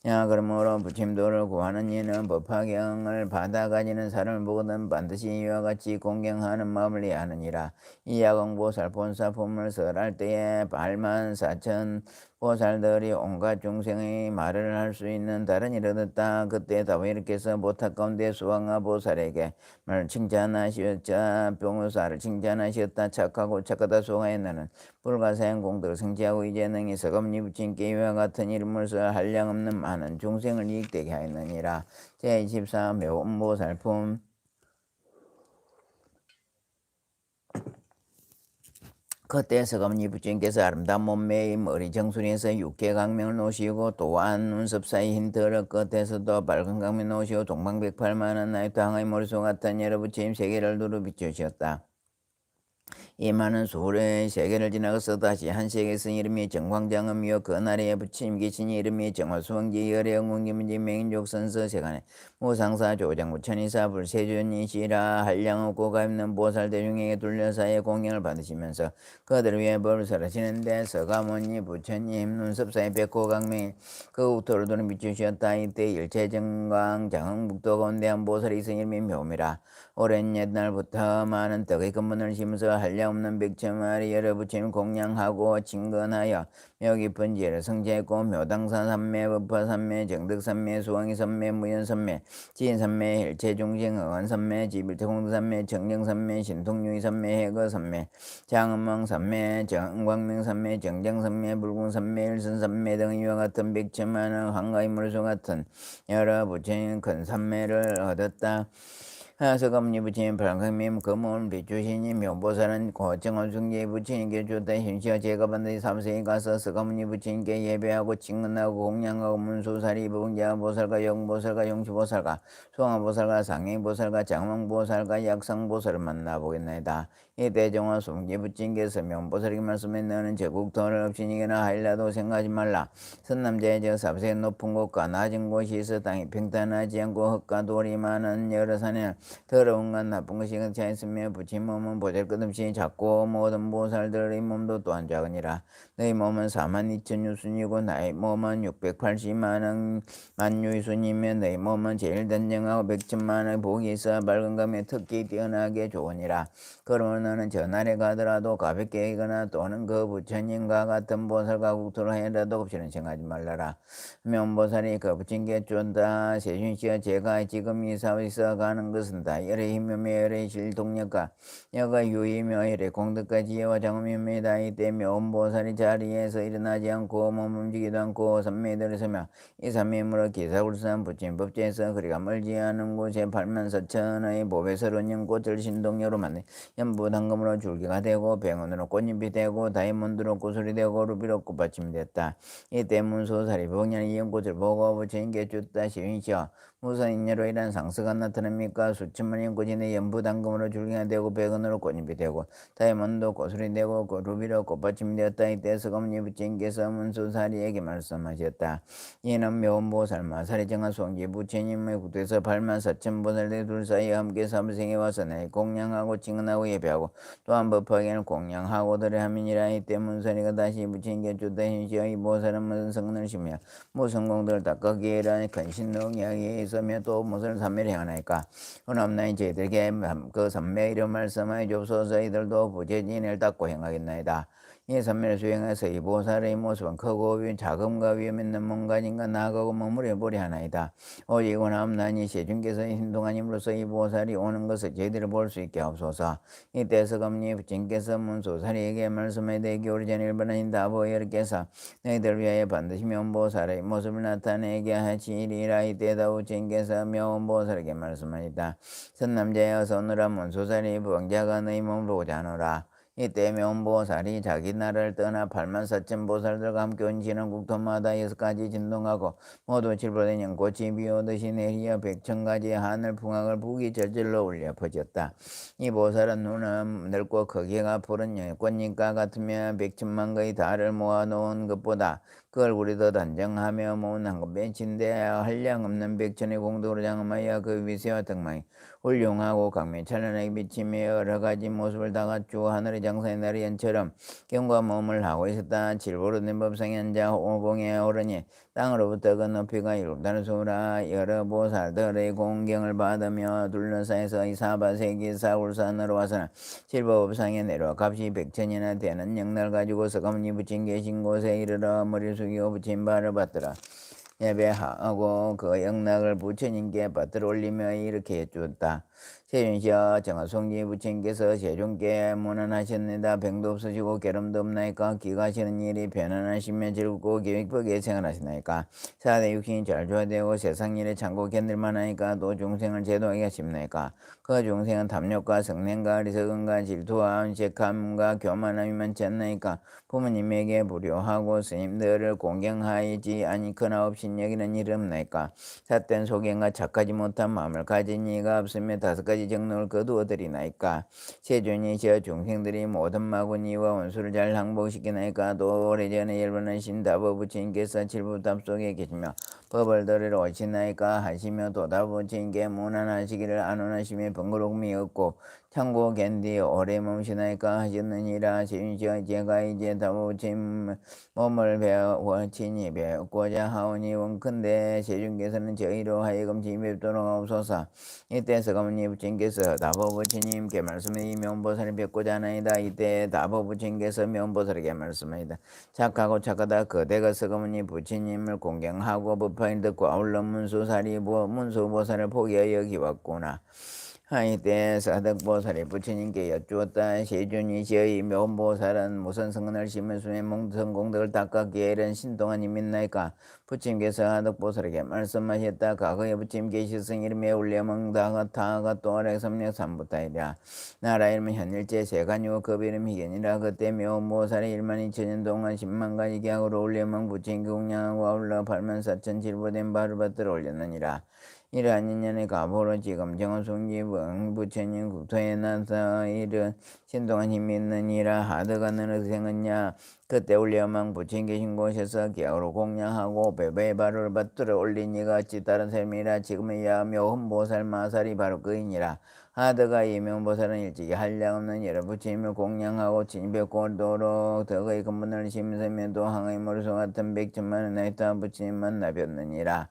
야 그러므로 부침도를 구하는 이는 법화경을 받아가지는 사람을 보거든 반드시 이와 같이 공경하는 마음을 이해하느니라. 이 야광보살 본사품을 설할 때에 84,000 보살들이 온갖 중생의 말을 할 수 있는 다른 일을 듣다. 그때 다윗께서 모탁 가운데 수왕아 보살에게 말 칭찬하시었자 병우사를 칭찬하시었다. 착하고 착하다 수왕의 나는 불가사한 공덕을 성취하고 이제 능히 서검니 부친께 이와 같은 이름을 써 한량없는 많은 중생을 이익되게 하였느니라. 제24 매운보살품. 그때 서검니 부친께서 아름다운 몸매의 머리 정수리에서 육개강명을 놓으시고 또한 눈썹 사이 흰 털을 끝에서도 밝은 강명을 놓으시고 동방백팔만한 나의 당의 머리속 같은 여러 부처님 세계를 두루 비추셨다. 이 많은 수레 세계를 지나가서 다시 한 세계에서 이름이 정광장음이요 그 나라에 부처님 계시니 이름이 정화수왕지 열애영웅기문지 맹인족선서 세간에 무상사 조장부 천의사 불세존이시라 한량없고 가입는 보살대중에게 둘러사의 공양을 받으시면서 그들을 위해 법을 설하시는데 서가모니 부처님 눈썹사의 백호강명이 그 우토를 두는 비추셨다. 이때 일체정광 장흥북도 가운데 한 보살이 있으니 이름이 묘미라. 오랜 옛날부터 많은 떡의 근본을 심어서 한량없는 백천마리 여러 부처님 공양하고 친근하여 묘 깊은 지혜를 성취했고 묘당사 삼매 법화 삼매 정득 삼매 수왕이 삼매 무연 삼매 지인 삼매 일체 중생 응원 삼매 지빌태 공덕 삼매 정정 삼매 신통유의 삼매 해거 삼매 장음왕 삼매 정광명 삼매 정정 삼매 불궁 삼매 일선 삼매 등 이와 같은 백천만의 한가위 물소 같은 여러 부처님 큰 삼매를 얻었다. 서검니 부처님 발광님 금을 비추시니 묘보살은 고정원숭제 부처님께 주다 현시와 제가 반드시 삼세에 가서 서검니 부처님께 예배하고 친근하고 공양하고 문수사리 부흥자 보살과 영보살과 용시보살과 수왕보살과 상행보살과 장왕보살과 약상보살을 만나보겠나이다. 이때 정화 송제 부처님께서 명보살에게 말씀해 너는 제국토를 없이니게나 하일라도 생각하지 말라. 선남자의 저 삽세 높은 곳과 낮은 곳이 있어 땅이 평탄하지 않고 흙과 돌이 많은 여러 산에 더러운 것 나쁜 것이 그렇지 않으며 부친 몸은 보잘것없이 작고 모든 보살들의 몸도 또한 작으니라. 너희 몸은 42,000유순이고 나의 몸은 680만원 만유순이며 너희 몸은 제일 단정하고 100천만의 복이 있어 밝은 감에 특히 뛰어나게 좋으니라. 그러므로 너는 전날에 가더라도 가볍게 하거나 또는 그 부처님과 같은 보살과 국토를 하여라도 없이는 생하지 말라라. 명보살이 그 부친께 쫀다 세준씨여 제가 지금 이 사회에서 가는 것은 다 열의 힘이며 열의 실동력과 여가 유의며 열의 공덕과 지혜와 장엄입니다. 이때 명보살이 자리에서 일어나지 않고 몸 움직이도 않고 삼매들을 서며 이 삼매물을 기사울산 부친 법제에서 그리가 멀지 않은 곳에 84,000의 법의 서른 연꽃을 신동력으로 만든 연부당금으로 줄기가 되고 병원으로 꽃잎이 되고 다이몬드로 구슬이 되고 루비로 꽃받침이 됐다. 이때 문소살이 복년의 이 연꽃을 보고 부처님께 줬다. 시윈시여 무슨 인여로 이란 상스가 나타납니까? 수천만 연꽃이 내 연부당금으로 줄기가 되고 백원으로 꽃잎이 되고 다이몬드 구슬이 되고 루비로 꽃받침이 되었다. 이때 서검니 부처님께서 문소살이에게 말씀하셨다. 이는 묘원보살 마살이 정한 송지 부처님의 국도에서 84,000보살들이 둘 사이에 함께 삼생에 와서 내 공양하고 칭언하고 예배하고 또한 법화견을 공양하고 들여함이니라. 이때 문사리가 다시 부처님께 주다 현시여 이 보살은 무슨 성능을 심며 무슨 공덕을 닦기 위하여 큰 신능력이 있으며 또 무슨 삼매를 행하나이까. 그러나 저희들에게 그 삼매 이름 말씀하여 줍소서. 이들도 부처진을 닦고 행하겠나이다. 이 삼매를 수행해서 이 보살의 모습은 크고 자금과 위험 있는 몸가짐과 나가고 머무려 보려 하나이다. 오직 원함나니 세준께서 행동한 힘으로써 이 보살이 오는 것을 저희들을 볼 수 있게 하옵소서. 이때 서검니 부처님께서 문소살이에게 말씀하되 겨울 전 일반인 다보여께서 너희들 위하여 반드시 명보살의 모습을 나타내게 하시리라. 이때 다부처님께서 명보살에게 말씀하셨다. 선남자여 어서 오너라. 문소살이 부왕자가 너희 몸을 보고자 하노라. 이때 명보살이 자기 나라를 떠나 8만4천 보살들과 함께 온 진원국토마다 6가지 진동하고 모두 칠보된 연꽃이 비오듯이 내리어 100,000가지 하늘 풍악을 북이 절절로 울려 퍼졌다. 이 보살은 눈은 넓고 크기가 푸른 꽃잎과 같으며 100천만 거의 달을 모아놓은 것보다 그 얼굴이 더 단정하며 모은 한꽃빛인데 한량없는 100천의 공덕으로 장엄하여 그 위세와 덕망이 훌륭하고 강면찬란하게 비치며 여러 가지 모습을 다 갖추어 하늘의 장사의 날의 연처럼 경과 몸을 하고 있었다. 질보르된 법상에 앉아 오공에 오르니 땅으로부터 그 높이가 7달을 수라 여러 보살들의 공경을 받으며 둘러싸여서 이 사바세기 사울산으로 와서는 질보법상에 내려와 값이 100천이나 되는 영날 가지고 서가모니 붙인 계신 곳에 이르러 머리 숙이고 붙인 바를 받더라. 예배하고 그 영락을 부처님께 받들어 올리며 이렇게 해주었다. 세준시여 정화송지 부처님께서 세존께 문안하셨느다. 병도 없으시고 괴름도 없나이까. 기가시는 일이 편안하시며 즐겁고 계획하게 생활하시나이까. 사대 육신이 잘 조화되고 세상 일에 참고 견딜만 하니까 또 중생을 제도하게 하십나이까. 그 중생은 탐욕과 성냄과 어리석음과 질투와 언색함과 교만함이 많지 않나이까. 부모님에게 불효하고 스님들을 공경하지 아니거나 없인 여기는 일 없나이까. 삿된 소견과 착하지 못한 마음을 가진 이가 없으며 5가지 정록을 거두어드리나이까. 세존이시여 중생들이 모든 마구니와 원수를 잘 항복시키나이까. 또 오래전에 열반하신 다보 부처님께서 칠부탑 속에 계시며 법을 들으러 오시나이까 하시며 또 다보 부처님께 문안하시기를 안원하시며 번거로움이 없고 참고 갠뒤 오래 몸시나이까 하셨느니라. 세존이시여 제가 이제 다보 부처님 몸을 배워 친히 배우고자 하오니 원컨대 세존께서는 저희로 하여금 지뵙도록 하옵소서. 이때 서가모니 부처님께서 다보부처님께 말씀하니 명보살을 뵙고자 하나이다. 이때 다보부처님께서 명보살에게 말씀하이다. 착하고 착하다. 그대가 서가모니 부처님을 공경하고 법화를 듣고 아울러 문수보살을 포기하여 기왔구나. 이때 사덕보살이 부처님께 여쭈었다. 세존이시여 명보살은 무슨 성은을 심으시며 몽선 공덕을 닦았기에 이런 신동한 힘이 있나이까. 부처님께서 하덕보살에게 말씀하셨다. 과거에 부처님께 시승 이름에 울려멍다가 타가 또아래 삼력 삼부타이랴. 나라 이름은 현일제 세간이고 급 이름 희견이라. 그때 명보살이 12,000년 동안 10만 가지 기약으로 울려멍 부처님께 공양하고 아울러 84,000 질보된 바를 받들어 올렸느니라. 이러한 인연의 가보로 지금 정원숭지분 부처님 국토에 나서 이른 신동한 힘이 있느니라. 하드가 너는 생었냐. 그때 울려망 부처님 계신 곳에서 기약으로 공양하고 배배의 발을 받들어 올린 이가 어찌 다른 셈이라. 지금의 묘흠보살 마살이 바로 그이니라. 하드가 이명보살은 일찍이 한량 없는 여러 부처님을 공양하고 진입했고도록 덕의 근본을 심으면도 항의 머리소 같은 100천만의 나이타 부처님만 나볐느니라.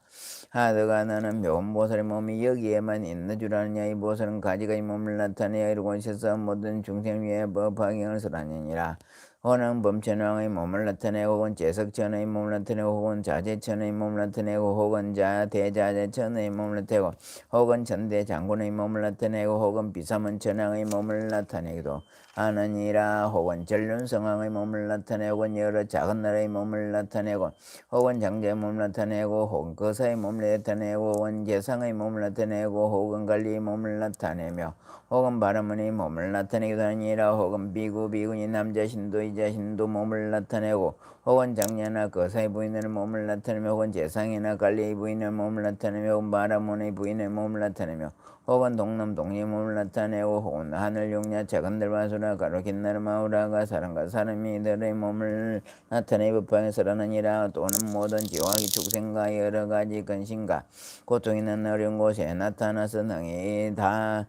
하드가 너는 묘보살의 몸이 여기에만 있는 줄 아느냐. 이 보살은 가지가 이 몸을 나타내어 이루고 오셔서 모든 중생 위에 법화경을 설하느니라. 혹은 범천왕의 몸을 나타내고 혹은 제석천의 몸을 나타내고 혹은 자제천의 몸을 나타내고 혹은 대자제천의 몸을 나타내고 혹은 천대장군의 몸을 나타내고 혹은 비사문천왕의 몸을 나타내기도 하느니라. 혹은 전륜성왕의 몸을 나타내고 혹은 여러 작은 나라의 몸을 나타내고 혹은 장자의 몸을 나타내고 혹은 거사의 몸을 나타내고 혹은 재상의 몸을 나타내고 혹은 관리의 몸을 나타내며 혹은 바라문의 몸을 나타내기도 하니라. 혹은 비구니 남자 신도 여자 신도 몸을 나타내고 혹은 장녀나 거사의 부인의 몸을 나타내며 혹은 재상이나 관리의 부인의 몸을 나타내며 혹은 바라문의 부인의 몸을 나타내며 혹은 동남 동리의 몸을 나타내고 혹은 하늘 용냐 작은들과 수라 가로긴 나르마우라가 사람과 사람이 이들의 몸을 나타내 법방에 설하느니라. 또는 모든 지화기 축생과 여러 가지 근심과 고통 있는 어려운 곳에 나타나서 능히 다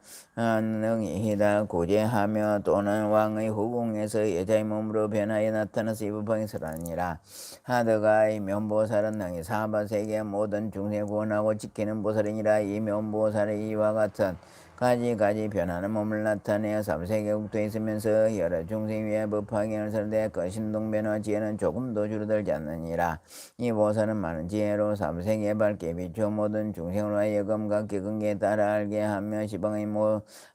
구제하며 또는 왕의 후궁에서 여자의 몸으로 변하여 나타나서 이 법방에 설하느니라. 하드가 이 면보살은 능히 사바세계 모든 중생 구원하고 지키는 보살이니라. 이 면보살의 이와 같은 가지 변하는 몸을 나타내어 3세계 국토에 있으면서 여러 중생 위에 법화경을 설대 그 신동변화 지혜는 조금도 줄어들지 않느니라. 이 보살은 많은 지혜로 3세계 밝게 비추어 모든 중생으로 하여금 각기 근기에 따라 알게 하며 시방의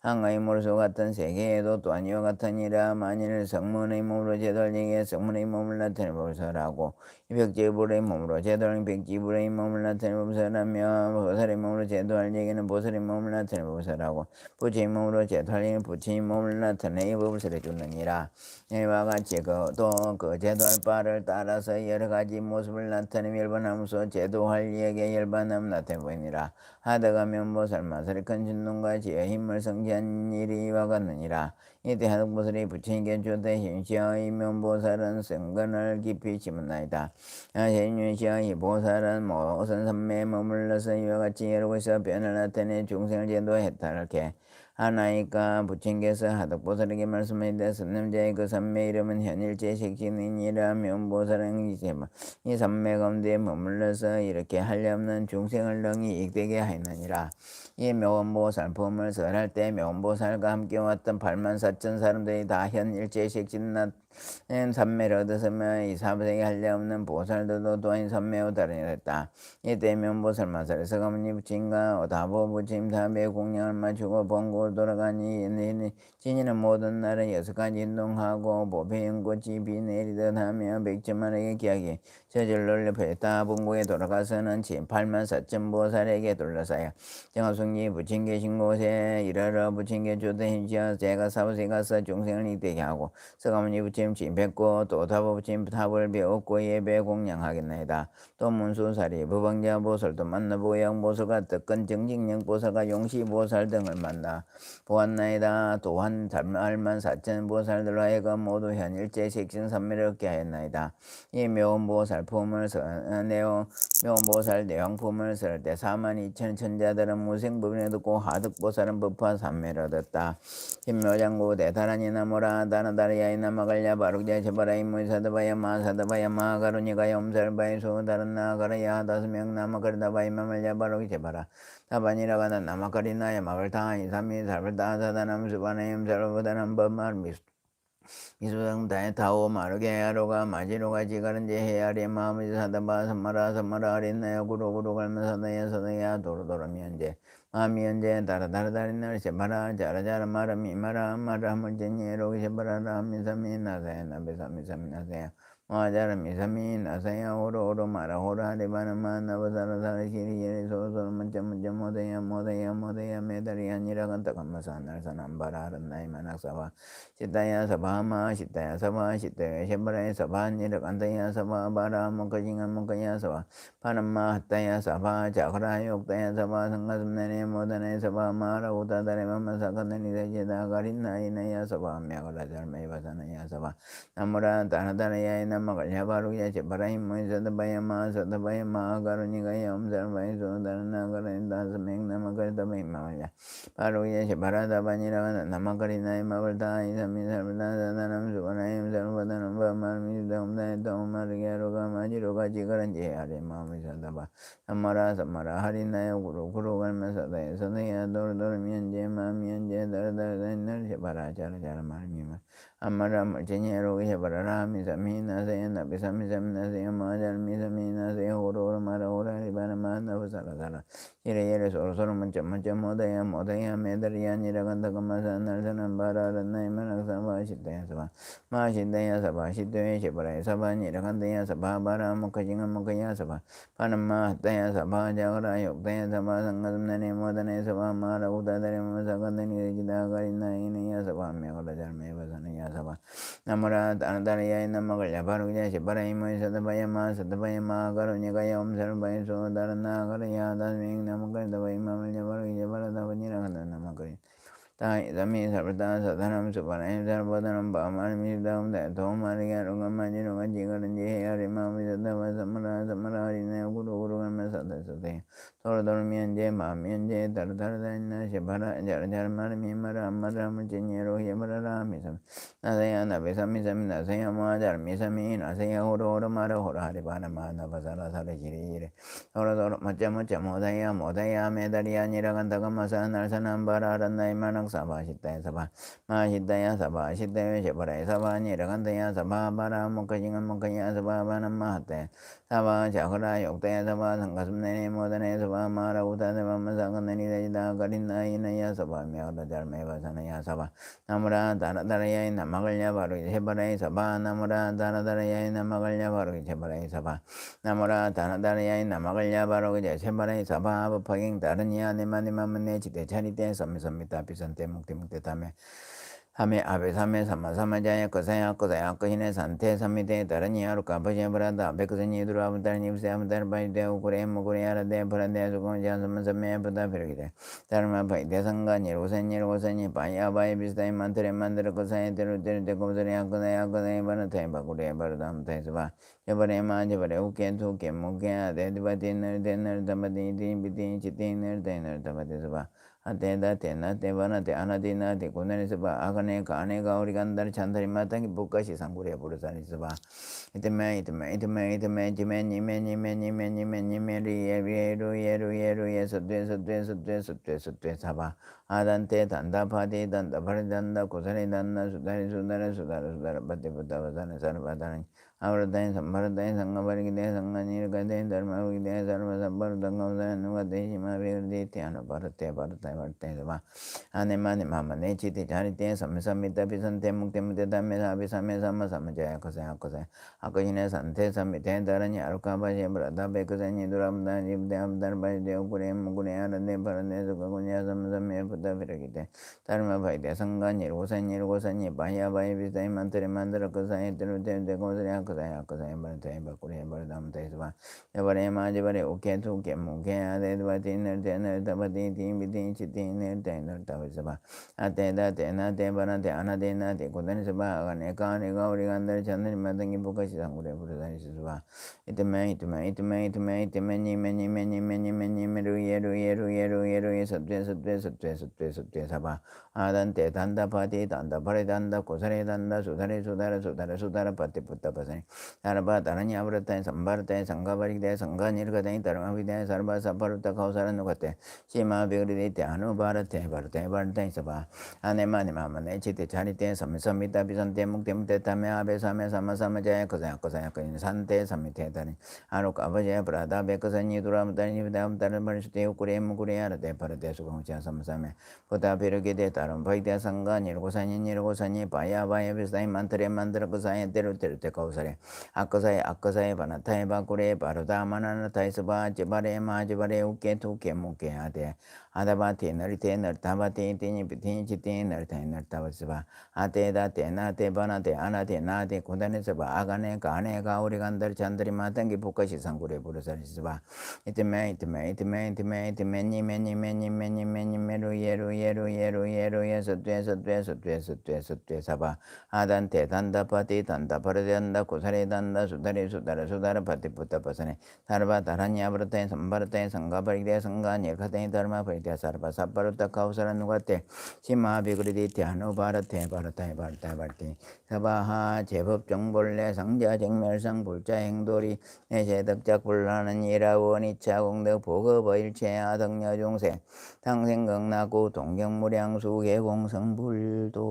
항의 몰수 같은 세계에도 또한 이와 같으니라. 만일 성문의 몸으로 제도할지에 성문의 몸을 나타내 보살하고 벽지불의 몸으로 제도할 벽지불의 몸을 나타내 보살하며 보살의 몸으로 제도할 얘기는 보살의 몸을 나타내 보살하고 하고 부처님으로 제탈린 부처님 몸을 나타내 법을 해주느니라. 이와 같이 그 제도할 바를 따라서 여러 가지 모습을 나타내며 열반하면서 제도할 이에게 열반함 나타내 보이니라. 하다가 면보살 마살의 큰 진동과 지혜 힘을 성취한 일이 이와 같느니라. 이때 하덕보살이 부처님께 주되 힘시의 면보살은 성근을 깊이 심었나이다. 현윤시의 보살은 모든 선매에 머물러서 이와 같이 여러 곳에서 변을 나타내 중생을 제도했다렇게 하나이까 부처님께서 하덕보살에게 말씀하시되 선남자의 그 선매 이름은 현일제 색신이니라. 면보살은 이 선매 가운데 머물러서 이렇게 하려없는 중생을 능히 이익되게 하였느니라. 이 묘원보살 품을 설할 때 묘원보살과 함께 왔던 84,000 사람들이 다 현일제 색신 선매를 얻었으며 이 사부세계 하려없는 보살들도 또한 선매로 다르였다. 이때 면보살 마살에서 가문이 부친과 다보 부침 사배 공양을 마치고 본국으로 돌아가니 진이는 모든 날은 6가지 운동하고 보배연꽃이 비 내리듯 하며 백천만에게 기하기 저절로 옆에다 본국에 돌아가서는 84,000 보살에게 둘러싸여 정합승리 부친 계신 곳에 이르러 부친께 주되 힘시어 제가 사부세에 가서 중생을 이되게 하고 서가모니 부침 뱉고 또 다보 부침 탑을 배웠고 예배 공양하겠나이다. 또 문수사리 부방자 보살도 만나 보양보살과 뜻근 정직령 보살과 용시보살 등을 만나 보았나이다. 또한 달말만 4천 보살들로 하여금 모두 현일제 색신 선매를 얻게 하였나이다. 이 묘원보살 품을 묘원보살 내왕품을 쓸 때 42,000 천자들은 무생법인을 듣고 하득보살은 법화 삼매를 얻었다. 힘묘장구 대타라니 나무라 다나다리야이 나마갈야 바룩자 제바라이 무사다바야 마사다바야 마가루니가 염살바이 수다른 나가라야 5명 나마가르다바이 마말야 바룩 제바라 다바니라가나 나마가리나야 마갈타 이삼미 살발다 사다남 수바나 염살보다는 법말 미수당다에 타오 마르게 하로가 마지로가 지가른지 헤아리 마음이 사다바 삼마라 삼마라 아린나야 구로구로 갈면서 너야 서너야 도로도로 미연제 마음이 연제 다라다라다리날 세바라 자라자라 마라미 마라 마라 물제니에로 세바라라 미사미 나사야 나베사미사미 나사야 마자라 미사미 나사야 오로오로 마라 호라 리바나마 나바사라사라 시리예리 소소로 문자 모데야 모데야 모데야 메다리 아니라 간다 감마사 날산 안바라 아른나이 만학사바 시타야 사바마 시타야 사바 시타야 셰바라야 사바 니라 간다야 사바 바라 몽카징아 몽카야 사바 파남마 하타야 사바 자그라 욕다야 사바 상가슴네네 모다네 사바 마라 우다다레 마마사카네니 세제다 가린나이나야 사바 메가라 잘메바사나야 사바 나무라 다나다라야 나마갈야 바루야 제바라임 모이사다바야 마 사다바야 마 가루니가야 엄살바야 소다르나 가라인다 스맹 나마갈다바야 마갈야 바루야 제바라다바니라가 나마가리나이 마갈다 이삼미살바다다남 수바나임 살바다남 바마르미 다음다에 다음마르게로가 마지로가 지가란지 아래 마음이 사다바 삼마라 삼마라 하리나야 구로 갈면서다에 서너야 도르도르미연제 마미연제 다르다르다날 제바라 자라자라 말미마 아마라 물제니에로 해바라라 미사미 나세야 나비사미 나세야 마잘 미사미 나세야 호로로 마라 호라 리바나마 나부사라사라 이래이래 소로소로 문자 모다야 모다야 메다리야 니라간다 감마사 날사난 바라란나이 만학사 마시다야 사바 마시다야 사바 시도에 제바라야 사바 니라간다야 사바 바라 목카징아 목카야 사바 파남마 하다야 사바 자가라 욕다야 사바 상가슴나네 모다네 사바 마라 우다다레 마사간다니 기다 가린나이네야 사바 메가라 잘메바사네야 사바 나무라 다나다리야 나마갈야 바루야 제바라이 모이사다바야 마 사다바야 마 가루니가야 엄살바야 소다르나 가라야 다스밍 나마갈다바야 마말야 바루야 제바라다바니라 간다 나마가리 ताई जमी सर्वदा सदनम सुपनाय सर्वदनम बामामि दम द तोमारि गरुगमनि रुगजि गरंजि हरि मामि ददव समरा समरा हरिने गुरु गुरु गम सद सदे तोर तोर मियंजे मामियंजे तर तर दन शबरा जर जर मर मि मर अमर रम चिन्य रो ये मर रामि सम नदय नबे समी समी नसय मा जर मि समी नसय होर होर मर होर हरि बान मा न बसरा सर जिरि जिरे तोर तोर मच मच मोदय मोदय मे दरिया निरगंत गम स नरसनम बरा रन्नय मन 사바시다야 사바 마시다야 사바시다야 제바라야 사바 니라간다야 사바 바라 목카징은 목카야 사바 바나마하대 사바 자그라 욕다야 사바 상가슴네니 모다네 사바 마라 우다 사바 마사간네니 다지다 가린나 이나야 사바 메어다 잘메바사나야 사바 나무라 다라다라야 나마갈야 바로 제바라야 사바 나무라 다라다라야 나마갈야 바로 제바라야 사바 나무라 다라다라야 나마갈야 바로 제바라야 사바 법하ging 다르니야 네마네마만네 지대 자리대 섬미섬미다 비선대 묵대묵대 다메 하메 아베 사메 사마 사마자야 거사야 거사야 거히네 산테 삼미대 다르니야 루카버제 브라다 베크선이 두라부다니 부세암다르 바이데 우쿠레 무쿠레야라데 브라데 수공자 섬섬메 부다 베르기데 다르마 바이데 상가니 로센니 로센니 바야 바이 비스다이 만트레 만드르 거사야 데르데르데 고브드레야 거사야 거사야 바나테 바쿠레 바르담 테스바 제바레 마제바레 우케 투케 무케 아데드바디너 데너 담바디 디비디 치티너 데너 담바데스바 아테다 테나 테바나테 아나디나테 고네스바 아가네 가네가 우리 간다르 찬다리 마땅히 복가시 상구레 부르사니스바 이테메 지메니메니메니메니메니메니메리에루에루에루에서되서되서되서되서되 사바 아단테 단다파디 단다파리단다 고사리단나 수다리수다라 바테부다바다네 사르바다네 아브라다인 삼바라다인 상가바리기대 상가니르가대 ධර්මවිදේ සර්ව සම්බරදංගවදන නුගදේ හිමාවේරදී ත්‍යාන බරතේ බරතේ වර්තේ සබා අනෙමනේ මමනේ චිති චරිතේ සම්සම්මිත පිසන්තේ මුක්ති මුතේ ධම්මේ සාපි සම්මේ සම්ම සම්ජය කසය කසය අකහිනේ සන්තේ සම්මිතේ දරණි අරුකාබජේ බ්‍රදා බේකසඤ්ඤි දුරම්දා ජීවදම් ධර්මයි දේව කුරේ මුගුණේ ආනන්දේ පරනේ සුඛගුණ්‍ය සම්සම්මේ පුත විරකිතේ ධර්ම භයිදේ සංගාඤ්ඤි රෝසඤ්ඤි රෝසඤ්ඤි බාහ්‍ය බාහ්‍ය විසයි මන්තරේ මන්දර කසය තෙරුතේ දෙකෝසරයක් kaya kaya barte bakure bardam tesba yabare majabare uke tu ke muke ade dvati nerte tabati timiti chiti nerte tabasaba ate date nate banate anade nate kudani saba agane kane gauri gandar chandani madangi bukashi sangure buradani saba itme meru yeru satve saba adante danda pati danda pare danda kusare danda sudara pati putta pasani sarva tarani avratae sambartae sangavarikde sanganirgatae dharmavidae sarva saparuta kausaranukate shima vigrite anubharate bharate sabha anemanimamane chite charite samsamita bisante muktimte tame abe same samasama kosaya sante samite tani aruk abhaya prada bekasanyi duramtani vidam tarambarishte ukure mukure arate parate sukhangcha samsame puta pirugite taram bhaitya sanga nirgosani paya vaya visai mantre mantra kosaya teru kausare akasaya panatae bakure paruta mananatae sabha jibare majibare uke tuke muke ate adabati narite nartabati tini pitini chiti nartae nartabasaba ate date nate banate anate nate kudane sabha agane kane gauri gandar chandari matangi pukashi sangure purasari sabha itime meni meru yeru satve sabha adante dandapati dandaparadanda kusare danda sudara pati putta pasane sarva taranya vratae sambaratae sangaparikde sanga nirkhatae dharma paritya sarva saparuta kausara nugate shima vigridi tyanu bharate bharate sabaha 제법 정벌래 상자 정멸상 불자 행돌이 내세덕작 불란한 이라원 이차 공덕 보급 일체 아덕녀 중세 당생극나고 동경무량수 개공성불도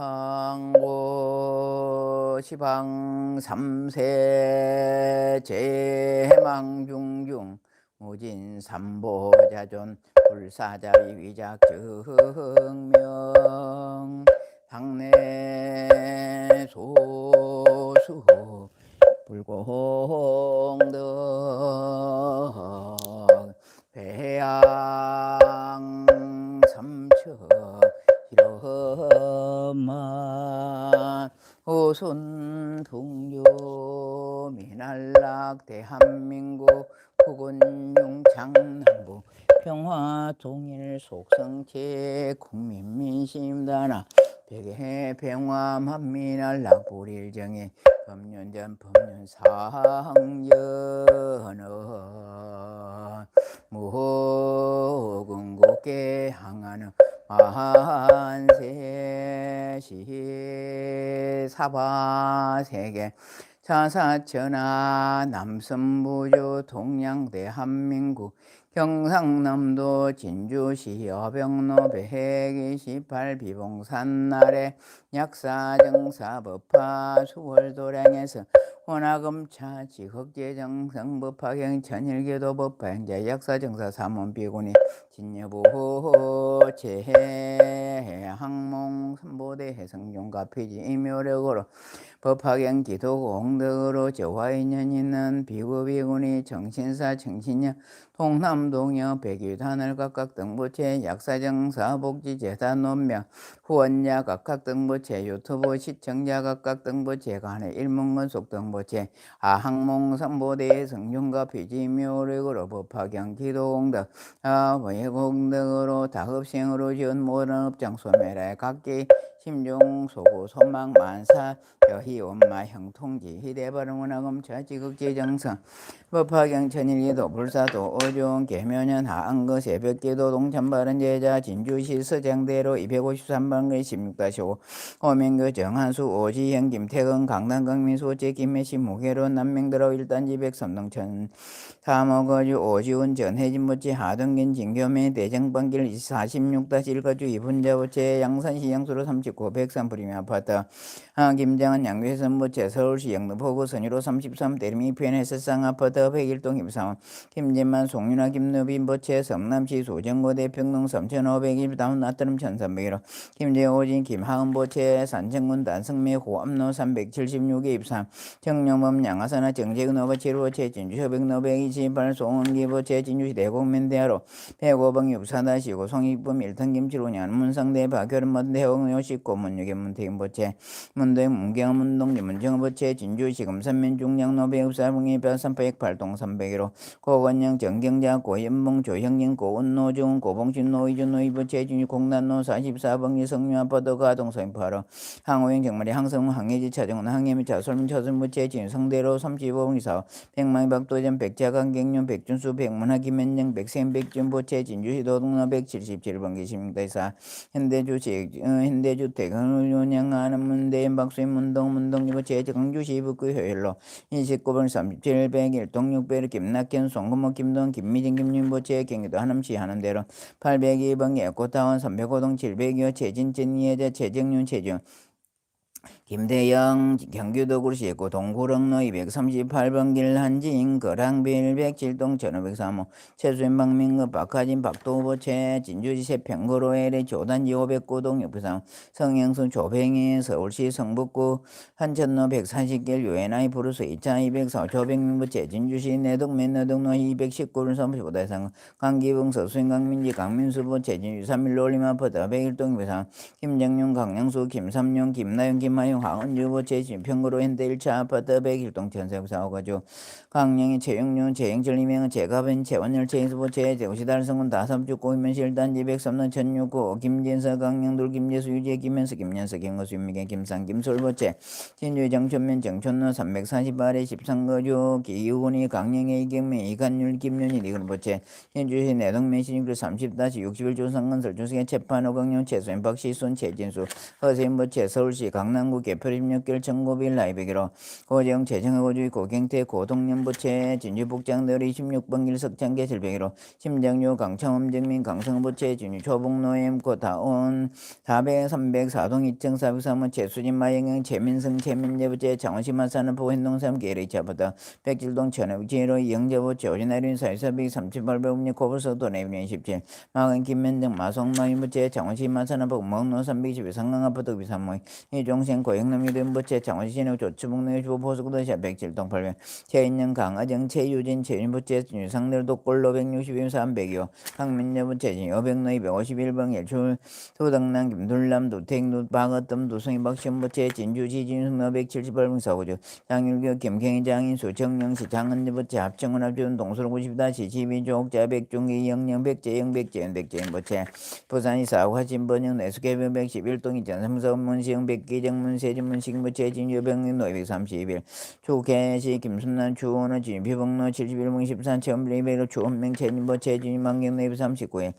항고 시방 삼세 제망중중 무진 삼보자존 불사자비 위작 증명 당내 소수 불공덕 배양 삼천 이러만 오손 동료 미날락 대한민국 후군용 장남부 평화 통일 속성체 국민민심단하 백해 병화 만민할 낙불일정에 법륜전 법륜상전은 무궁국계 항하는 만세시 사바세계 자사천하 남선부주 동양대한민국 경상남도 진주시 여병로 128 비봉산날에 약사정사법화 수월도량에서 호나금차 지극제정성법화경 천일교도법화행자 약사정사 사문비군이 진여부 제해항몽 삼보대 해성용가 피지 임요력으로 법화경 기도공덕으로 저화인연 있는 비구비군이 정신사 정신여 동남동여 백유단을 각각 등부채 약사정사 복지재단 논명 후원자 각각 등부채 유튜브 시청자 각각 등부채 간의 일문건속 등부채 아항몽 삼보대 성jun과 피지묘력으로 법화경 기도공덕 외공덕으로 다급생으로 지은 모든 업장 소멸에 각기 심중 소구 소망 만사 여희 원마 형통지 희대바른 원하금 좌지극제정성 법화경 천일기도 불사도 어종 계면연 하안거 새벽기도 동천바른 제자 진주시 서장대로 253번글 16-5 호명교 정한수 오지형 김태근 강남 강민수 김해시 무게로 남명들어 일단지 백선동천 사목어주 오지훈 전해진부치 하동긴 진교매 대정방길 46-1거주 이분자부채 양산시 양수로 39 백산부리미 아파트 김장은 양괴선부채 서울시 영등포구 선유로 33 대림이 편해서상 아파트 101동 김상원 김진만 송윤아 김누빈부채 성남시 소정고대 평동 3501 다운 나트름 1301호 김재호진 김하은부채 산청군 단성매 호암로 376에 입상 정영범 양화산하 정재근 어버치로부채 진주협백 노백 28 송은기부채 진주시 대곡면대하로 105번 육사다시고 송익범 일턴김치로 양문상대 박효름문 대홍요식 고문유계문 대임부채 문도행 문경은 문동지 문정부채 진주시 금산면 중량로 배읍사봉이 뼈산파액 발동 301호 고건영 정경자 고연봉 조형진 고운노중 고봉신 노이준 노이부채 진주 공단로 44번기 성류아파도 가동서인파로 항호영 정말이 항성 항해지 차정원 항해미 자솔민 처순부채 진성대로 35번기 사업 백망이 박도전 백자강경륜 백준수 백문화 김현정 백생 백준부채 진주시 도동로 177번기 시민대사 현대주식 현대주택 운영하는 문대인 박수인 문동지부채 강주시 북구 효율로 29번 37 101 동육배로 김낙현 송금호 김동 김미진 김윤부채 경기도 하남시 하는대로 802번 예고타원 305동 702호 최진진 이혜자 최정윤 최중 김대영 경기도구시 있고 동구릉로 238번 길 한진 거랑빌 107동 1503호 최수인 박민급 박하진 박도부채 진주시 세평구로 LA 조단지 509동 603 성영순 조뱅이 서울시 성북구 한천로 140길 유엔아이 부르스 2차 204 조뱅민부채 진주시 내동면 내동로 219를 35대상 강기붕 서수인 강민지 강민수부채 진주 3일로 올림아파트 101동 203 김정윤 강영수 김삼룡 김나영 김하영 황은주부채 진평구로 현대 1차 아파트 101동 천세사오가주 강령희 최영륜 최영철 이명은 제가벤 최원열 최인수부채 제우시달성군 다삼주 고이면시 일단지 103동 천육구 김진서 강영돌 김재수 유재 김현수 김연서 김거수 윤미경 김상 김솔부채 진주 정천면 정천로 348에 13거주 기우군이 강령희 이경매 이간율 김윤희 리근부채 현주시 내동면 신입구 30-61 조상건설 주승의 채판호 강령 최수인 박시순 최진수 허세인부채 서울시 강남구 개표림역길 청고빌 라이브기로 고재영 재정하고주의 고경태 고동년부채 진주북장들 26번 길 석창계 700기로 심정유 강창음정민 강성부채 진주 초북노엠 고다온 400 300 4동 2층 403호 최수진 마영영 최민성 최민재부채 창원시 마산업포 hen동삼 게레이차보다 백질동 천업지로 이영재부채 오진아린 사유사비 3800읍리 고불서도 내비년 17 마은 김면정 마성노인부채 창원시 마산업포 목로 322 상강아파트 비산모이 이종생 고영 영남이 된부채 장원시진의 조추북능의 주보포수구도시아 107동 800 최인영 강아정 최유진 최윤부채 유상들 독골로 160임 300이요 강민여부채 여백로 251번 일출 도당남 김둘남 도택 박어뜸 도성이 박시현부채 진주시 진승로 178번 사고죠 장일교 김경희 장인수 정영시 장은지부채 합정은 합주는 동서로 90다시 12조옥자 백중기 영영 백제영 백제연 백제연 부채 부산이 사화진 번영 내수개병 111동이 전삼서 문시영 백기정문 세진문식 부채 진유병 노 231 초계시 김순난 추원은 진비봉로 71문 13 체험리베로 추원명 체진부채 진망경 내 239에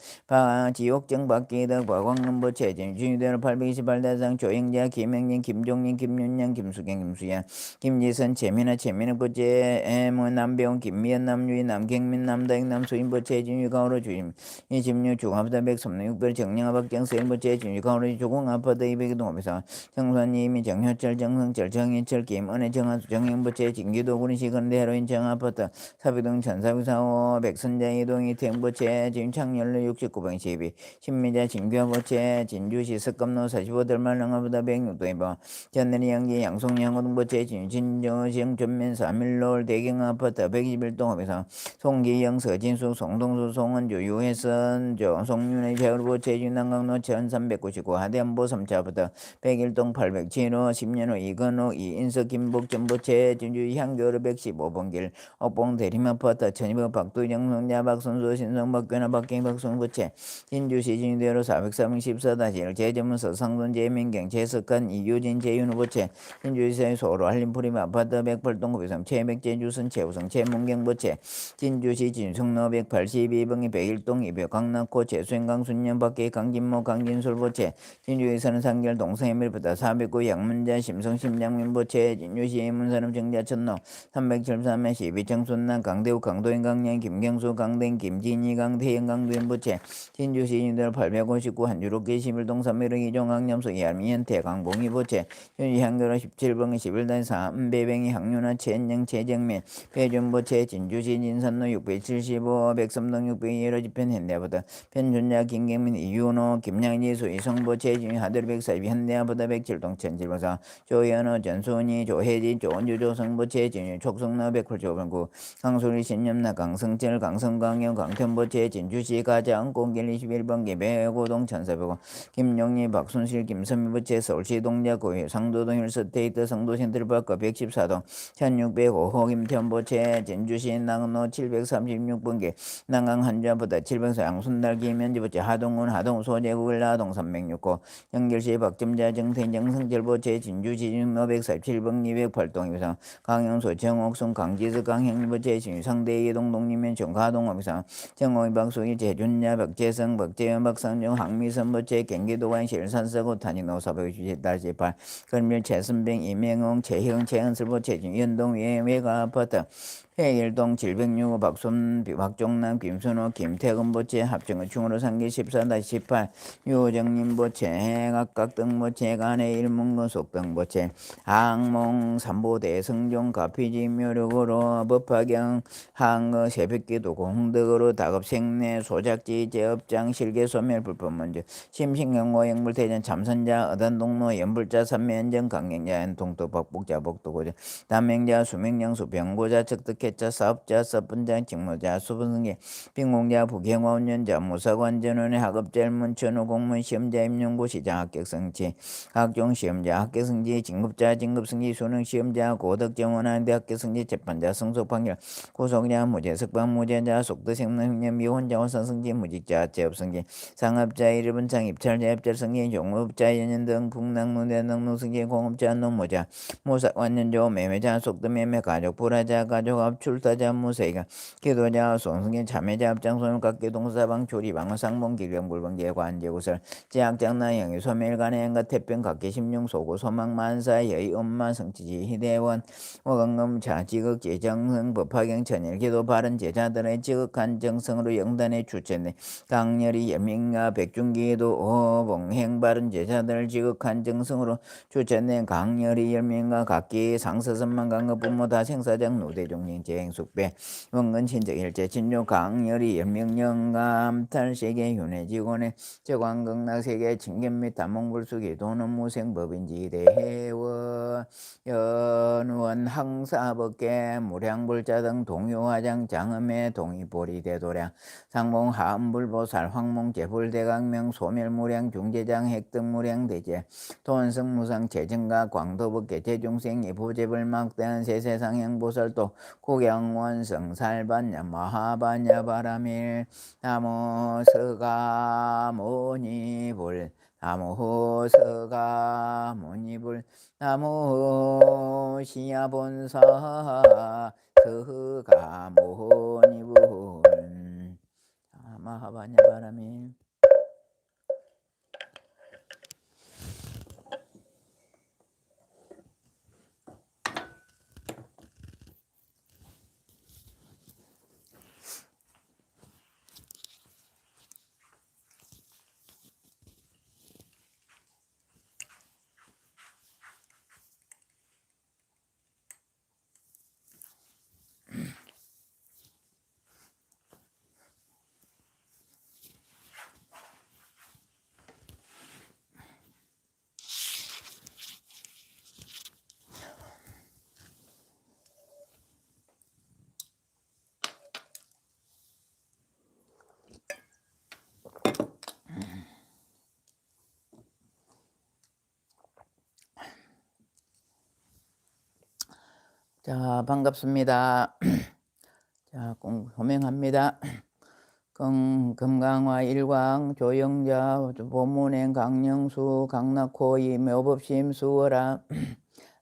지옥정 박기덕 박광문부 체진 진유대로 828대상 조영자 김영진 김종민 김윤양 김수경 김수야 김지선 최민아 최민욱 부채 남배원 김미연 남유희 남경민 남다익 남수인 부채 진유가오로 주임 이집류 중합다 백섬육별 정영아 박정세인 부채 진유가오로 조공아파트 200이 동업에서 정선이미 정효철 정성철 정인철 김은혜 정하수 정영부채 진기도 군시건대 헤로인 정아파트 사비동 천사비사호 백선자 이동이 태영부채 진창열로 69번 12 신미자 진교부채 진주시 석감로 45들만 영아보다 106도이버 전내리 양기 양송양호동부채 진진저시영 전면 3일롤 대경아파트 121동업에서 송기영 서진수 송동수 송원주 유혜선 송윤의 제울부채 진남강로 1399 하대안보 3차부터 101동 807호 10년호 이건호 이인석 김복 전부채 진주 향교로 115번 길 옥봉 대림아파트 천이버 박두정 성자 박선수 신성 박근아 박경희 박성부채 진주시 진주대로 434-1 제전문서 상돈 제민경 제석한 이유진 제윤호 부채 진주시의 소로 한림프림 아파트 108동 903 최백제 주선 최우성 최문경 부채 진주시 진성로 182번이 101동 200 강남코 최수행 강순년 밖에 강진모 강진술 부채 진주에서는 상결 동성애밀부터 409 양문자 심성 심장민 부채 진주시 문사람 정자 천로 373에 12 정순남 강대우 강도인 강량 김경수 강댕 김진희 강태영 강두현 부채 진주시 진주대로 859 한주롭게 11동 301 이종 강념수 이알미현태 강봉희 부채 현지 향교로 17번이 11단 3배뱅이 항윤아 최은영 최정민 배준부채 진주시 진산로 675 백섬동 601호 집현 현대아보다 편준자 김경민 이윤호 김양지수 이성부채 진주 하들 142 현대아보다 107동 천칠보사 조현호 전순희 조혜진 조원주 조성부채 진주 촉성로 109 강소리 신념나 강성철 강성광영 강천부채 진주시 가장 공길 21번기 배고동 천사배고 김용리 박순실 김선미 부채 서울시 동자 고유 상도동 힐스테이트 성도센트럴파크 114동 1605호 김태원부채 진주시 낙로 736번기 난강 한주보다 704 양순달 김현지부채 하동군 하동 소재국을 하동 306호 연결시 박점자 정태인 정성철부채 진주시 진로 147번 208동 이상 강영수 정옥순 강지수 강형리부채 진상대 이동 독립면 정가동 업이상 정옥이 박수기 재준야 박재성 박재현 박상정 항미선 부채 경기도관 실산서고 탄인호 457-8 건밀 최선병 이명웅 최형 최은슬 부채 진연동 외가 아파트 해일동 706호 박손 박종남 김순호 김태근 부채 합정은 충으로 상기 14-18 유정림 부채 각각 등부채 간의 일문근 속등 부채 항몽 삼보대 성종 가피지 묘력으로 법화경 항거 새벽기도 공덕으로 다급생내 소작지 제업장 실계소멸 불법문제 심신경고 영불대전 참선자 어단동로 연불자 삼면정 강경자 동도 박복자 복도고자 담행자 수명장수 병고자 척득해자 사업자 사분장 직무자 수분승계 빈공자 부경화 운전자 무사관 전원의 학업자 일문천후 공무원 시험자 임용고 시장 합격성지 각종 시험자 합격성지 진급자 진급성지 수능 시험자 고덕정원하는데 합격성지 재판자 성속 판결 고속자 무죄 석방 무죄자 속도 생명력 미혼자 원산성지 무직자 재업성지 상업자 일본창 입찰자 입찰성지 용업자 연연 등 풍랑노대 능노성지 공업자 노무자 무사관연조 매매자 속도 매매 가족 불화자 가족 합출타자 무세가 기도자 손승계 참여자 합장소는 각계 동사방 조리방 상봉 기경불방계 관제구설 제학장나 영유 소멸간의 행가 태평 각계 심령 소고 소망 만사 여의 엄마 성취지 희대원 오강금 자지극 제정성 법화경 천일 기도 바른 제자들의 지극한 정성으로 영단의 주체네 강렬히 예민가 백중기도 오봉행 바른 제자들 지극한 정성으로 주체네 강렬히 열민가 각기 상서선만 강거 부모 다생사장 노대종리 일행 재행숙배 원근 친적 일제 진료 강열이 연명영감 탈세계 윤회지곤의 제광극락세계 칭견 및 단몽불수기 도는무생법인지대회원 연원 항사법계 무량불자 등 동요화장 장음의 동의보리대도량 상봉 하음불보살 황몽제불대강명 소멸무량 중재장 핵등무량 대제 돈성무상 재증가 광도법계 제중생이 부재불막대한 세세상행보살도 고경원성살반야 마하반야 바라밀 나무서가모니불 나무서가모니불 나무시야본사 서가모니불 마하반야 바라밀. 자, 반갑습니다. 자, 호명합니다. 금강화 일광 조영자 보문행 강령수 강락호이 묘법심 수월아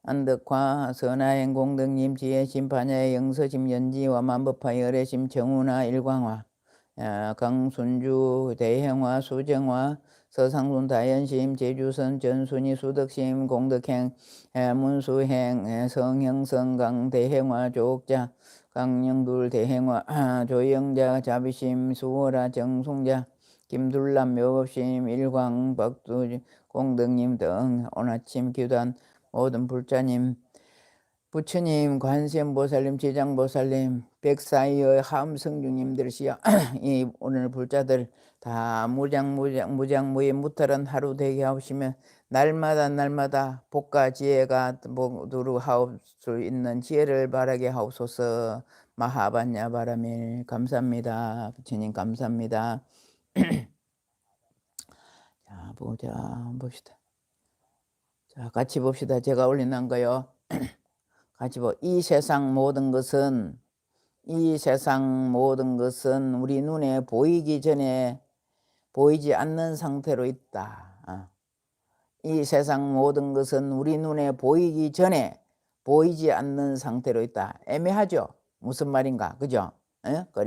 안덕화 선하행 공덕님 지혜 심판야의 영서심 연지와 만법화 열애심 정운화 일광화 강순주 대행화 수정화 서상순 다연심 제주선 전순이 수덕심 공덕행 문수행 성형성강 대행화 조옥자 강령둘 대행화 조영자 자비심 수월아 정송자 김둘람 묘법심 일광 박두 공덕님 등 오늘 아침 기도한 모든 불자님 부처님 관세음보살님 지장보살님 백사이의 함성중님들이시여 이 오늘 불자들 다 무장무예 무탈한 하루 되게 하시며 날마다 복과 지혜가 모두 하옵 수 있는 지혜를 바라게 하옵소서. 마하반야 바라밀. 감사합니다. 부처님 감사합니다. 자, 봅시다. 자, 같이 봅시다. 제가 올려놓은 거요. 같이 이 세상 모든 것은 우리 눈에 보이기 전에 보이지 않는 상태로 있다. 이 세상 모든 것은 우리 눈에 보이기 전에 보이지 않는 상태로 있다. 애매하죠? 무슨 말인가? 그죠?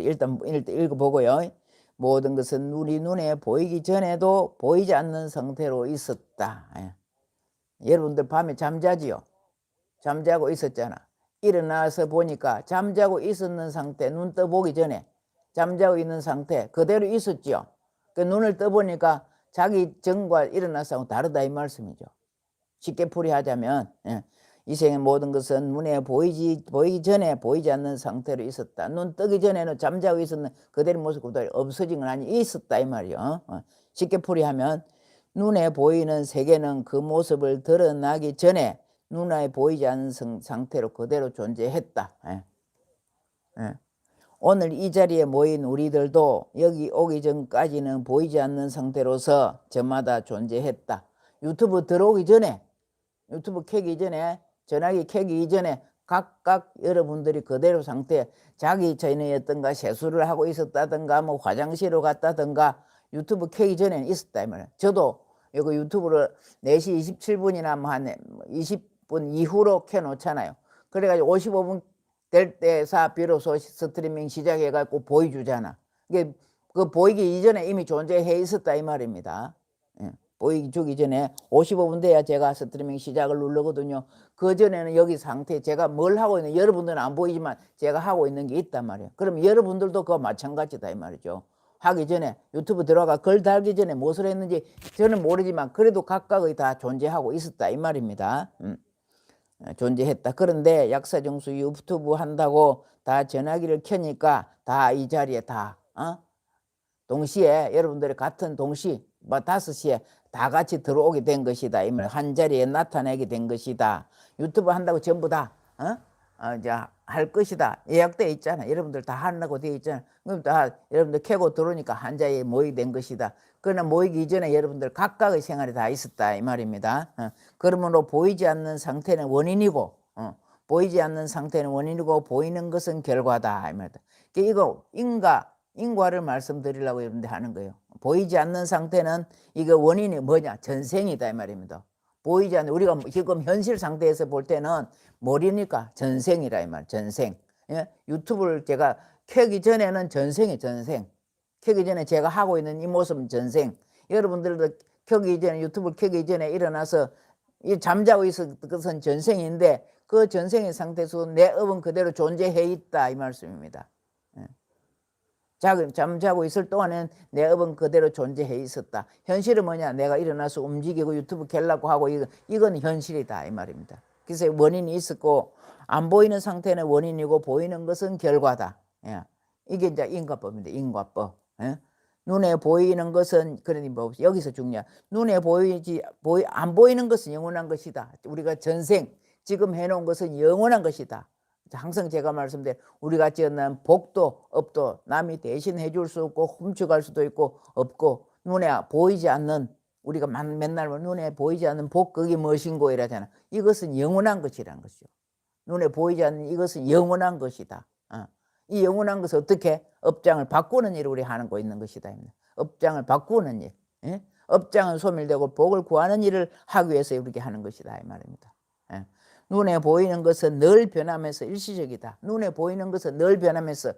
일단 읽어보고요. 모든 것은 우리 눈에 보이기 전에도 보이지 않는 상태로 있었다. 여러분들 밤에 잠자지요? 잠자고 있었잖아. 일어나서 보니까 잠자고 있었는 상태, 눈 떠보기 전에 잠자고 있는 상태 그대로 있었죠. 그 눈을 떠보니까 자기 전과 일어나서 다르다 이 말씀이죠. 쉽게 풀이하자면 이 생의 모든 것은 눈에 보이기 전에 보이지 않는 상태로 있었다. 눈 뜨기 전에는 잠자고 있었는 그대로 모습 그대로 없어진 건 아니 있었다 이 말이요. 쉽게 풀이하면 눈에 보이는 세계는 그 모습을 드러나기 전에 눈에 보이지 않는 상태로 그대로 존재했다. 오늘 이 자리에 모인 우리들도 여기 오기 전까지는 보이지 않는 상태로서 저마다 존재했다. 유튜브 들어오기 전에, 유튜브 켜기 전에, 전화기 켜기 이전에 각각 여러분들이 그대로 상태, 자기 전에였던가 세수를 하고 있었다든가 뭐 화장실로 갔다든가 유튜브 켜기 전에는 있었다 이 말이야. 저도 이거 유튜브를 4시 27분이나 뭐 한 20분 이후로 켜놓잖아요. 그래가지고 55분 될 때사 비로소 스트리밍 시작해갖고 보여주잖아. 이게 그 보이기 이전에 이미 존재해 있었다 이 말입니다. 보이기 주기 전에 55분 돼야 제가 스트리밍 시작을 누르거든요. 그 전에는 여기 상태 제가 뭘 하고 있는 여러분들은 안 보이지만 제가 하고 있는 게 있단 말이에요. 그럼 여러분들도 그거 마찬가지다 이 말이죠. 하기 전에 유튜브 들어가 글 달기 전에 무엇을 했는지 저는 모르지만 그래도 각각의 다 존재하고 있었다 이 말입니다. 존재했다. 그런데 약사정수 유튜브 한다고 다 전화기를 켜니까 다 이 자리에 다 동시에 여러분들이 같은 동시 뭐 5시에 다 같이 들어오게 된 것이다. 한 자리에 나타나게 된 것이다. 유튜브 한다고 전부 다 이제 할 것이다. 예약돼 있잖아. 여러분들 다 하려고 돼 있잖아. 그럼 다 여러분들 켜고 들어오니까 한 자리에 모이게 된 것이다. 그러나 모이기 이전에 여러분들 각각의 생활이 다 있었다 이 말입니다. 그러므로 보이지 않는 상태는 원인이고 보이지 않는 상태는 원인이고 보이는 것은 결과다 이 말이다. 이거 인과를 말씀드리려고 이런데 하는 거예요. 보이지 않는 상태는 이거 원인이 뭐냐? 전생이다 이 말입니다. 보이지 않는 우리가 지금 현실 상태에서 볼 때는 뭐니까 전생이라 이 말. 전생. 예? 유튜브를 제가 켜기 전에는 전생이 전생. 켜기 전에 제가 하고 있는 이 모습은 전생. 여러분들도 켜기 전에 유튜브를 켜기 전에 일어나서 잠자고 있을 것은 전생인데 그 전생의 상태에서 내 업은 그대로 존재해 있다 이 말씀입니다. 잠자고 있을 동안엔 내 업은 그대로 존재해 있었다. 현실은 뭐냐? 내가 일어나서 움직이고 유튜브 켜려고 하고 이건 현실이다 이 말입니다. 그래서 원인이 있었고 안 보이는 상태는 원인이고 보이는 것은 결과다. 예. 이게 이제 인과법입니다. 인과법. 예? 눈에 보이는 것은 그러니 뭐 여기서 중요한 눈에 안 보이는 것은 영원한 것이다. 우리가 전생 지금 해놓은 것은 영원한 것이다. 항상 제가 말씀드린 우리가 지은 복도 업도 남이 대신 해줄 수 없고 훔쳐갈 수도 있고 없고 눈에 보이지 않는 우리가 맨날 눈에 보이지 않는 복 그게 무엇인고 이러잖아. 이것은 영원한 것이라는 것이죠. 눈에 보이지 않는 이것은 영원한 것이다. 이 영원한 것을 어떻게 업장을 바꾸는 일을 우리 하는 거 있는 것이다. 업장을 바꾸는 일. 예? 업장은 소멸되고 복을 구하는 일을 하기 위해서 이렇게 하는 것이다 이 말입니다. 예? 눈에 보이는 것은 늘 변하면서 일시적이다. 눈에 보이는 것은 늘 변하면서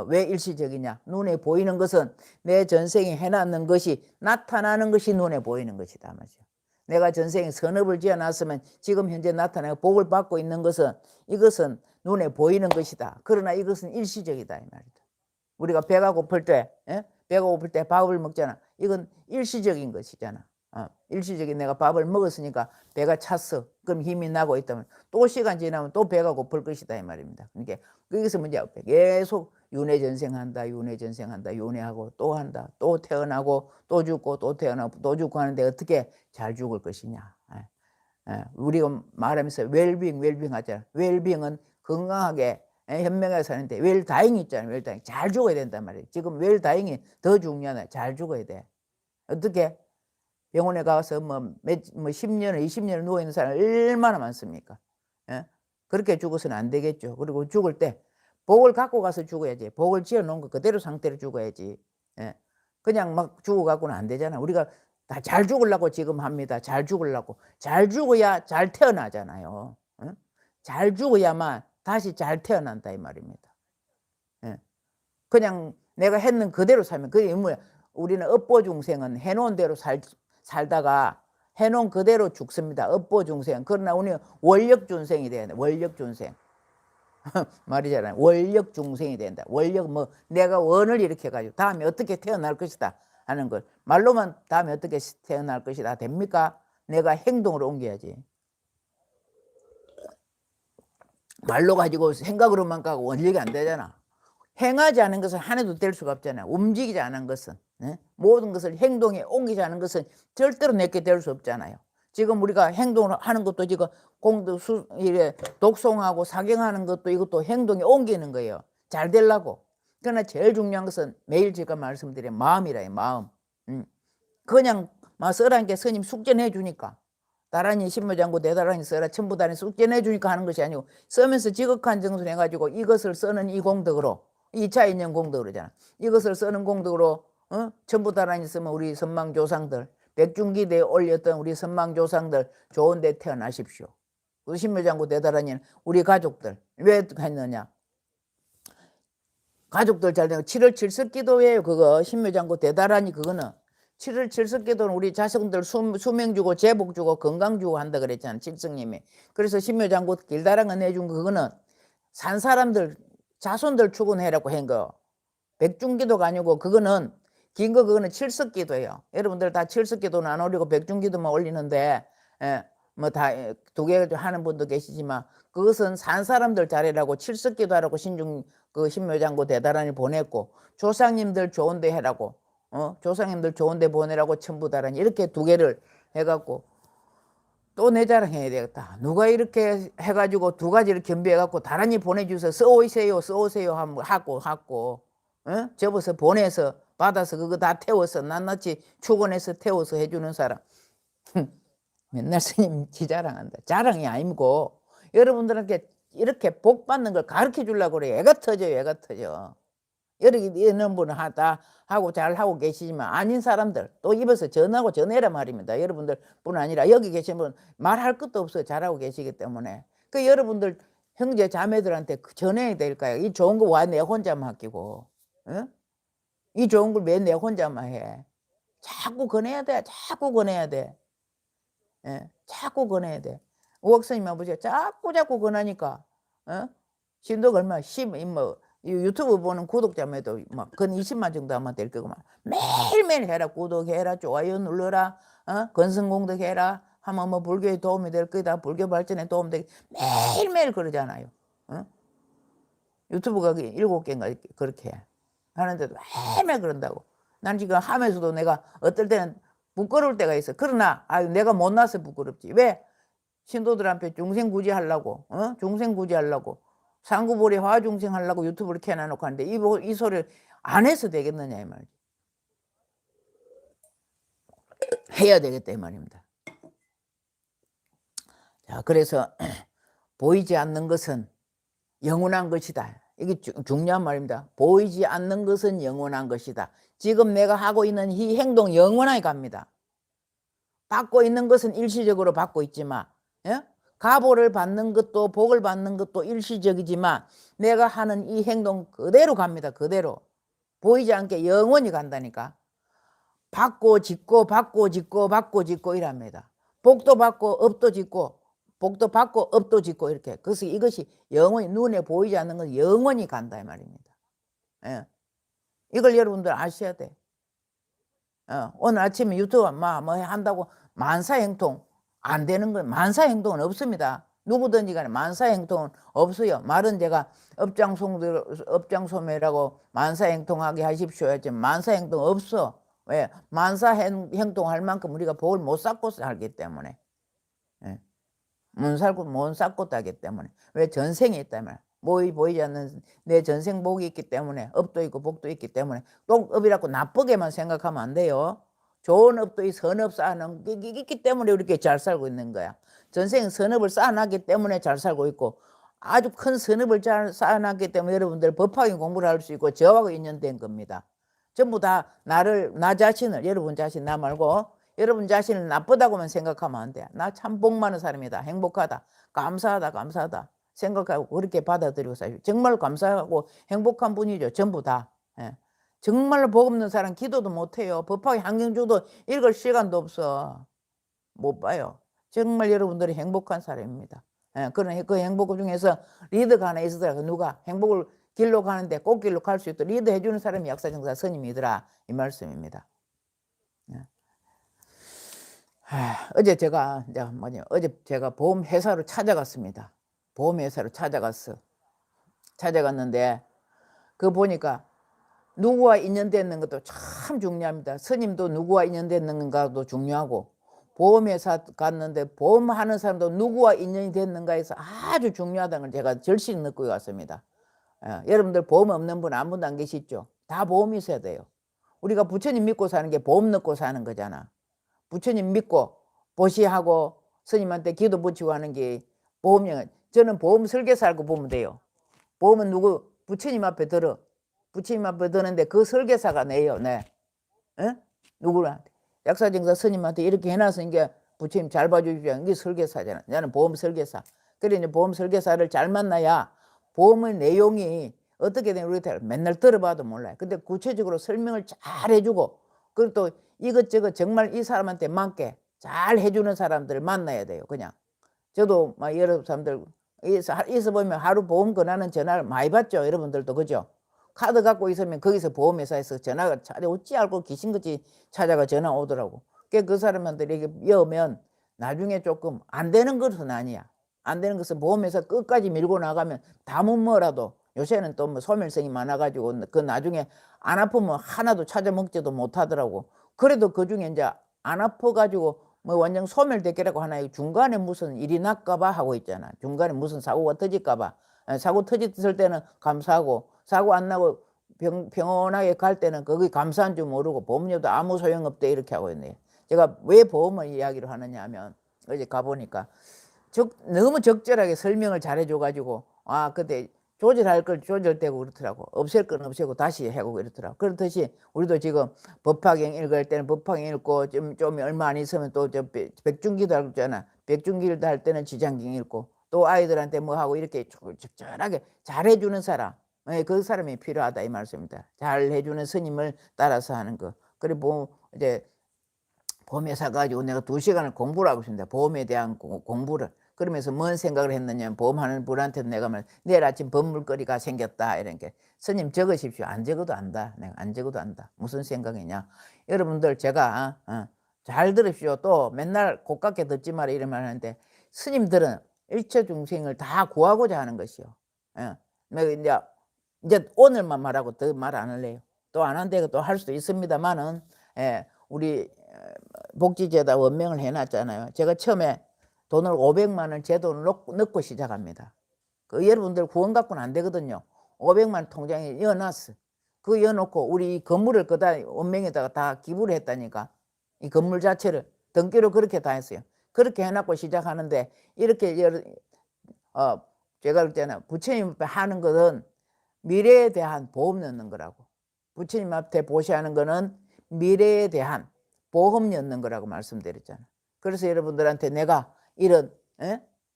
왜 일시적이냐? 눈에 보이는 것은 내 전생에 해놨는 것이 나타나는 것이 눈에 보이는 것이다 말이죠. 내가 전생에 선업을 지어놨으면 지금 현재 나타나고 복을 받고 있는 것은 이것은 눈에 보이는 것이다. 그러나 이것은 일시적이다 이 말이다. 우리가 배가 고플 때 배가 고플 때 밥을 먹잖아. 이건 일시적인 것이잖아. 일시적인 내가 밥을 먹었으니까 배가 찼어. 그럼 힘이 나고 있다면 또 시간 지나면 또 배가 고플 것이다 이 말입니다. 그러니까 거기서 문제야. 계속 윤회전생한다. 윤회전생한다. 윤회하고 또 한다. 또 태어나고 또 죽고 또 태어나고 또 죽고 하는데 어떻게 잘 죽을 것이냐. 우리가 말하면서 웰빙 하잖아. 웰빙은 건강하게 현명하게 사는데 웰다잉 있잖아요. 웰다잉. 잘 죽어야 된단 말이에요. 지금 웰다잉이 더 중요하네. 잘 죽어야 돼. 어떻게? 병원에 가서 뭐 10년, 20년을 누워있는 사람 얼마나 많습니까? 예? 그렇게 죽어서는 안 되겠죠. 그리고 죽을 때 복을 갖고 가서 죽어야지. 복을 지어놓은 거 그대로 상태로 죽어야지. 예? 그냥 막 죽어갖고는 안 되잖아. 우리가 다 잘 죽으려고 지금 합니다. 잘 죽으려고. 잘 죽어야 잘 태어나잖아요. 예? 잘 죽어야만 다시 잘 태어난다 이 말입니다. 예? 그냥 내가 했는 그대로 살면 그게 뭐야? 우리는 업보중생은 해놓은 대로 살다가 해놓은 그대로 죽습니다. 업보중생. 그러나 우리는 원력중생이 돼야 돼. 원력중생. 말이잖아요. 원력중생이 된다. 원력 뭐 내가 원을 이렇게 해가지고 다음에 어떻게 태어날 것이다 하는 걸 말로만 다음에 어떻게 태어날 것이다 됩니까? 내가 행동으로 옮겨야지. 말로 가지고 생각으로만 가고 원력이 안 되잖아. 행하지 않은 것은 하나도 될 수가 없잖아요. 움직이지 않은 것은. 모든 것을 행동에 옮기지 않은 것은 절대로 내게 될 수 없잖아요. 지금 우리가 행동을 하는 것도 지금 독송하고 사경하는 것도 이것도 행동에 옮기는 거예요. 잘 되려고. 그러나 제일 중요한 것은 매일 제가 말씀드린 마음이라 마음. 그냥 막 써라는 게 스님 숙제해 주니까. 나란히 신묘장구 내다란히 써라 천부다란히 숙제해 주니까 하는 것이 아니고 쓰면서 지극한 정sun 해가지고 이것을 쓰는 이 공덕으로 2차 인연 공덕으로잖아. 이것을 쓰는 공덕으로 천부다란히 쓰면 우리 선망조상들 백중기대에 올렸던 우리 선망조상들 좋은 데 태어나십시오. 그 신묘장구 내다란히는 우리 가족들 왜 했느냐. 가족들 잘 되고 7월 7석 기도예요. 그거 신묘장구 대다란히 그거는 7월 7석 기도는 우리 자식들 수명 주고 재복 주고 건강 주고 한다 그랬잖아. 칠성님이. 그래서 신묘장구 길다랑을 내준 거 그거는 산 사람들 자손들 추구해라고 한 거. 백중기도가 아니고 그거는 긴 거 그거는 7석 기도예요. 여러분들 다 7석 기도는 안 올리고 백중기도만 올리는데 뭐 다 두 개 하는 분도 계시지만 그것은 산 사람들 잘해라고 칠석기도 하라고 신중 그 신묘장구 대단하니 보냈고 조상님들 좋은 데 해라고 조상님들 좋은 데 보내라고 천부다라니 이렇게 두 개를 해 갖고 또 내 자랑해야 되겠다. 누가 이렇게 해 가지고 두 가지를 겸비해 갖고 다란히 보내 주셔서 써 오세요. 써 오세요 하고 접어서 보내서 받아서 그거 다 태워서 낱낱이 축원해서 태워서 해 주는 사람. 맨날 스님 지 자랑한다. 자랑이 아니고 여러분들한테 이렇게 복 받는 걸 가르쳐 주려고 그래. 애가 터져요. 애가 터져. 이런 분은 하다 하고 잘하고 계시지만 아닌 사람들 또 입에서 전하고 전해라 말입니다. 여러분들 뿐 아니라 여기 계신 분 말할 것도 없어요. 잘하고 계시기 때문에. 그 여러분들 형제 자매들한테 전해야 될까요? 이 좋은 거 왜 내 혼자만 아끼고 이 좋은 걸 왜 내 혼자만 해? 자꾸 권해야 돼. 자꾸 권해야 돼. 자꾸 권해야 돼. 우옥스님 아버지가 자꾸 권하니까 신도가 얼마 유튜브 보는 구독자매도 막 근 20만 정도 아마 될 거구만. 매일매일 해라. 구독해라. 좋아요 눌러라. 건성공덕 해라. 하면 뭐 불교에 도움이 될 거다. 불교 발전에 도움 되게 매일매일 그러잖아요. 유튜브가 7개인가 그렇게 하는데도 매일매일 그런다고. 난 지금 하면서도 내가 어떨 때는 부끄러울 때가 있어. 그러나 내가 못나서 부끄럽지. 왜? 신도들한테 중생구지 하려고 중생구지 하려고 상구보리 화중생 하려고 유튜브를 켜놔놓고 하는데 이 소리를 안 해서 되겠느냐 이 말이지. 해야 되겠다 이 말입니다. 자, 그래서 보이지 않는 것은 영원한 것이다. 이게 중요한 말입니다. 보이지 않는 것은 영원한 것이다. 지금 내가 하고 있는 이 행동 영원하게 갑니다. 받고 있는 것은 일시적으로 받고 있지만 가보를 받는 것도 복을 받는 것도 일시적이지만 내가 하는 이 행동 그대로 갑니다. 그대로. 보이지 않게 영원히 간다니까. 받고 짓고 받고 짓고 받고 짓고 이랍니다. 복도 받고 업도 짓고 복도 받고 업도 짓고 이렇게. 그래서 이것이 영원히 눈에 보이지 않는 건 영원히 간다 이 말입니다. 이걸 여러분들 아셔야 돼. 오늘 아침에 유튜브 뭐 한다고 만사행통 안 되는 건 만사행동은 없습니다. 누구든지 간에 만사행동은 없어요. 말은 제가 업장소매라고 만사행동하게 하십시오 했지만 만사행동 없어. 왜? 만사행동할 만큼 우리가 복을 못 쌓고 살기 때문에. 못 쌓고 따기 때문에. 왜? 전생이 있다면 보이지 않는 내 전생복이 있기 때문에 업도 있고 복도 있기 때문에 또 업이라고 나쁘게만 생각하면 안 돼요. 좋은 업도 이 선업 쌓아놓은 게 있기 때문에 이렇게 잘 살고 있는 거야. 전생 선업을 쌓아놨기 때문에 잘 살고 있고 아주 큰 선업을 잘 쌓아놨기 때문에 여러분들 법학인 공부를 할 수 있고 저하고 인연된 겁니다. 전부 다 나 자신을 여러분 자신 나 말고 여러분 자신을 나쁘다고만 생각하면 안 돼. 나 참 복 많은 사람이다. 행복하다. 감사하다. 생각하고 그렇게 받아들이고 사실 정말 감사하고 행복한 분이죠. 전부 다. 정말로 복 없는 사람 기도도 못해요. 법학의 환경주도 읽을 시간도 없어. 못 봐요. 정말 여러분들이 행복한 사람입니다. 그런 그 행복 중에서 리더가 하나 있었더라. 누가 행복을 길로 가는데 꽃길로 갈 수 있도록 리더 해주는 사람이 약사정사 스님이더라. 이 말씀입니다. 어제 제가 보험회사로 찾아갔습니다. 보험회사로 찾아갔는데 그 보니까 누구와 인연됐는 것도 참 중요합니다. 스님도 누구와 인연됐는가도 중요하고 보험회사 갔는데 보험하는 사람도 누구와 인연이 됐는가 해서 아주 중요하다는 걸 제가 절실히 느끼고 왔습니다. 여러분들 보험 없는 분 아무도 안 계시죠? 다 보험이 있어야 돼요. 우리가 부처님 믿고 사는 게 보험 넣고 사는 거잖아. 부처님 믿고 보시하고 스님한테 기도 붙이고 하는 게 보험령. 저는 보험 설계사라고 보면 돼요. 보험은 부처님 앞에 들어. 부처님 앞에 드는데 그 설계사가 내요. 네. 누구한테? 약사정사 스님한테 이렇게 해놔서 이게 부처님 잘 봐주십시오. 이게 설계사잖아. 나는 보험 설계사. 그래 이제 보험 설계사를 잘 만나야 보험의 내용이 어떻게 되는 우리 맨날 들어봐도 몰라요. 근데 구체적으로 설명을 잘 해주고 그리고 또 이것저것 정말 이 사람한테 맞게 잘 해주는 사람들을 만나야 돼요. 그냥 저도 막 여러 사람들 있어 보면 하루 보험 권하는 전화를 많이 받죠. 여러분들도 그죠? 카드 갖고 있으면 거기서 보험회사에서 전화가 어찌 알고 귀신같이 찾아가 전화 오더라고. 그 사람한테 이렇게 여면 나중에 조금 안 되는 것은 아니야. 안 되는 것은 보험회사 끝까지 밀고 나가면 담은 뭐라도 요새는 또 뭐 소멸성이 많아가지고 그 나중에 안 아프면 하나도 찾아 먹지도 못하더라고. 그래도 그중에 이제 안 아파가지고 뭐 완전 소멸됐겠라고 하나 중간에 무슨 일이 날까봐 하고 있잖아. 중간에 무슨 사고가 터질까봐. 사고 터졌을 때는 감사하고 사고 안 나고 평온하게 갈 때는 거기 감사한 줄 모르고 보험료도 아무 소용없대 이렇게 하고 있네. 제가 왜 보험을 이야기를 하느냐 하면 어제 가보니까 너무 적절하게 설명을 잘해줘가지고 그때 조절할 걸 조절되고 그렇더라고. 없앨 건 없애고 다시 하고 그렇더라고. 그렇듯이 우리도 지금 법화경 읽을 때는 법화경 읽고 좀 얼마 안 있으면 또 백중기도 하고 있잖아. 백중기도 할 때는 지장경 읽고 또 아이들한테 뭐 하고 이렇게 적절하게 잘해주는 사람, 그 사람이 필요하다 이 말씀입니다. 잘해주는 스님을 따라서 하는 거. 그리고 이제 보험에 사가지고 내가 2시간을 공부를 하고 있습니다. 보험에 대한 공부를. 그러면서 뭔 생각을 했느냐. 보험하는 분한테 내가 내일 아침 법물거리가 생겼다. 이런 게. 스님 적으십시오. 안 적어도 안다. 내가 안 적어도 안다. 무슨 생각이냐. 여러분들 제가 잘 들으십시오. 또 맨날 고깝게 듣지 마라 이런 말 하는데 스님들은 일체 중생을 다 구하고자 하는 것이요. 내가 이제 오늘만 말하고 더 말 안 할래요. 또 안 한다고 또 할 수도 있습니다만은 우리 복지재단 원명을 해놨잖아요. 제가 처음에 돈을 500만 원 제 돈을 넣고 시작합니다. 그 여러분들 후원 갖고는 안 되거든요. 500만 원 통장에 넣어놨어. 그 넣어놓고 우리 이 건물을 그다 원명에다가 다 기부를 했다니까. 이 건물 자체를 등기로 그렇게 다 했어요. 그렇게 해놓고 시작하는데 이렇게 제가 그럴 때는 부처님 앞에 하는 것은 미래에 대한 보험 넣는 거라고. 부처님 앞에 보시하는 거는 미래에 대한 보험 넣는 거라고 말씀드렸잖아요. 그래서 여러분들한테 내가 이런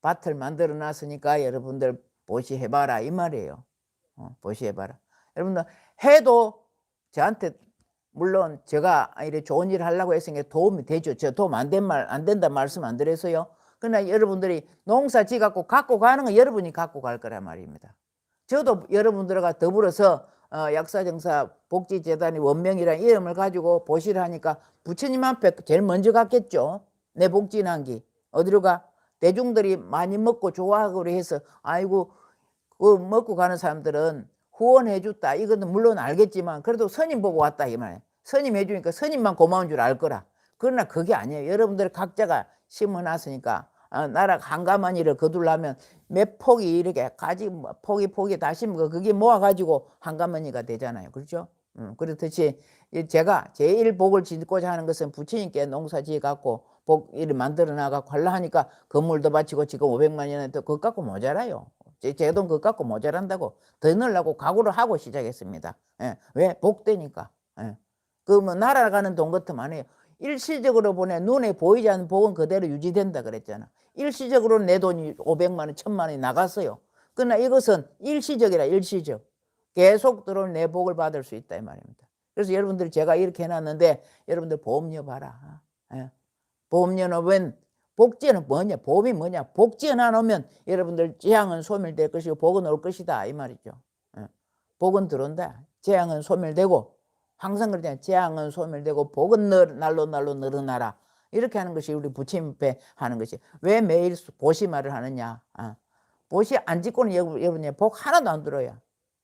밭을 만들어 놨으니까 여러분들 보시해봐라 이 말이에요. 보시해봐라. 여러분들 해도 저한테 물론 제가 이렇게 좋은 일을 하려고 했으니까 도움이 되죠. 저 도움 안 된다 말씀 안 드렸어요. 그러나 여러분들이 농사 지갖고 갖고 가는 건 여러분이 갖고 갈 거란 말입니다. 저도 여러분들과 더불어서 약사정사 복지재단이 원명이라는 이름을 가지고 보시를 하니까 부처님 앞에 제일 먼저 갔겠죠. 내 복지난기 어디로 가? 대중들이 많이 먹고 좋아하고 해서 아이고 그 먹고 가는 사람들은 후원해 줬다 이것도 물론 알겠지만 그래도 스님 보고 왔다 이 말이에요. 스님 해주니까 스님만 고마운 줄 알 거라. 그러나 그게 아니에요. 여러분들 각자가 심어놨으니까 나라 한가마니를 거둘라면 몇 폭이 이렇게 가지 폭이 다 심고 그게 모아가지고 한가마니가 되잖아요. 그렇죠? 그렇듯이 제가 제일 복을 짓고자 하는 것은 부처님께 농사 지어갖고 복 일을 만들어 나가고 하려 하니까 건물도 바치고 지금 500만 원인데 그것 갖고 모자라요. 제 돈 그것 갖고 모자란다고 더 넣으려고 각오를 하고 시작했습니다. 왜? 복되니까. 그 뭐 날아가는 돈 같으면 안 해요. 일시적으로 보내 눈에 보이지 않는 복은 그대로 유지된다 그랬잖아. 일시적으로 내 돈이 500만 원, 1000만 원이 나갔어요. 그러나 이것은 일시적이라 일시적. 계속 들어올 내 복을 받을 수 있다 이 말입니다. 그래서 여러분들 제가 이렇게 해놨는데 여러분들 보험료 봐라. 보험료는 웬 복지는 뭐냐? 보험이 뭐냐? 복지는 안 오면 여러분들 재앙은 소멸될 것이고 복은 올 것이다 이 말이죠. 복은 들어온다. 재앙은 소멸되고 항상 그러잖아요. 재앙은 소멸되고 복은 날로 늘어나라. 이렇게 하는 것이 우리 부처님 앞에 하는 것이. 왜 매일 보시말을 하느냐? 보시 안 짓고는 여러분이 복 하나도 안 들어요.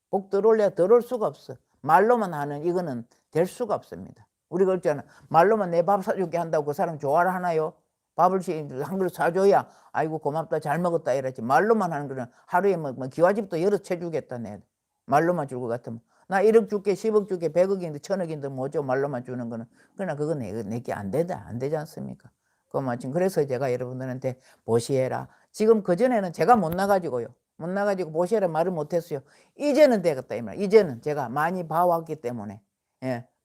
복 들어올래야 들어올 수가 없어. 말로만 하는 이거는 될 수가 없습니다. 우리가 그랬잖아. 말로만 내 밥 사줄게 한다고 그 사람 좋아를 하나요? 밥을 한 그릇 사줘야 아이고 고맙다 잘 먹었다 이랬지. 말로만 하는 거는 하루에 뭐 기와집도 여러 채 주겠다 내. 말로만 줄 것 같으면. 나 1억 줄게 10억 줄게 100억인데 1000억인데 뭐죠 말로만 주는 거는. 그러나 그건 내게 안 된다. 안 되지 않습니까? 그거 마침 그래서 제가 여러분들한테 보시해라. 지금 그전에는 제가 못 나가지고요. 못 나가지고 보시해라 말을 못했어요. 이제는 되겠다 이 말. 이제는 제가 많이 봐왔기 때문에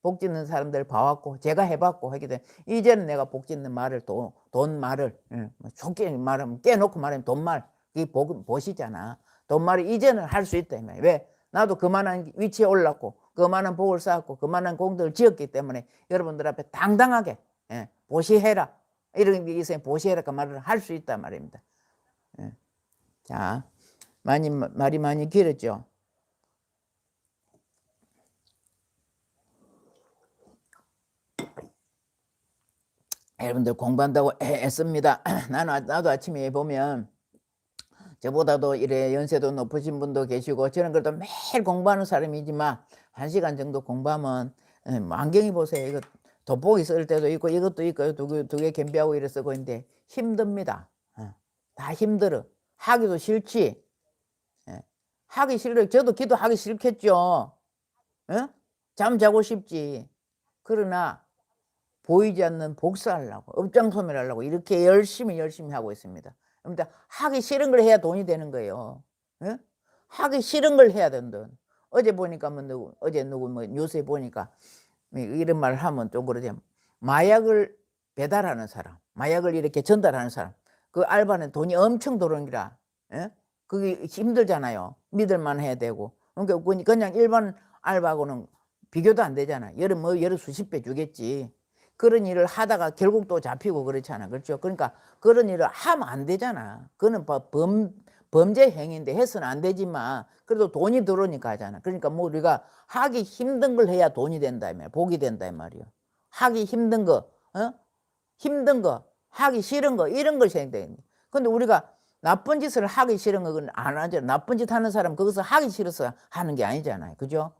복 짓는 사람들 봐왔고 제가 해봤고 하기 때문에 이제는 내가 복 짓는 말을 돈 말을 좋게 말하면 깨놓고 말하면 돈 말 그게 보시잖아. 돈 말을 이제는 할 수 있다 이 말이야. 왜? 나도 그만한 위치에 올랐고 그만한 복을 쌓았고 그만한 공덕을 지었기 때문에 여러분들 앞에 당당하게 보시해라 이런 게 있으면 보시해라 그 말을 할 수 있단 말입니다. 자, 말이 많이 길었죠. 여러분들 공부한다고 애씁니다. 나도 아침에 보면 저보다도 이래 연세도 높으신 분도 계시고 저는 그래도 매일 공부하는 사람이지만 1시간 정도 공부하면 안경이 보세요. 이거 돋보기 쓸 때도 있고 이것도 있고 두 개 겸비하고 이래 쓰고 있는데 힘듭니다. 다 힘들어. 하기도 싫지. 하기 싫어요. 저도 기도하기 싫겠죠. 잠 자고 싶지. 그러나 보이지 않는 복사하려고 업장소멸하려고 이렇게 열심히 하고 있습니다. 그러니까 하기 싫은 걸 해야 돈이 되는 거예요. 하기 싫은 걸 해야 된다. 어제 보니까 어제 누구 뉴스에 보니까 이런 말을 하면 좀 그러지. 마약을 배달하는 사람, 마약을 이렇게 전달하는 사람, 그 알바는 돈이 엄청 들어오는 기라. 그게 힘들잖아요. 믿을만 해야 되고. 그러니까 그냥 일반 알바하고는 비교도 안 되잖아. 여러 수십 배 주겠지. 그런 일을 하다가 결국 또 잡히고 그렇잖아. 그렇죠? 그러니까 그런 일을 하면 안 되잖아. 그거는 범죄 행위인데 해서는 안 되지만 그래도 돈이 들어오니까 하잖아. 그러니까 뭐 우리가 하기 힘든 걸 해야 돈이 된다 말이야. 복이 된다 말이야. 하기 힘든 거, 힘든 거, 하기 싫은 거 이런 걸 해야 돼. 근데 우리가 나쁜 짓을 하기 싫은 건 안 하잖아. 나쁜 짓 하는 사람 그것을 하기 싫어서 하는 게 아니잖아요. 그죠?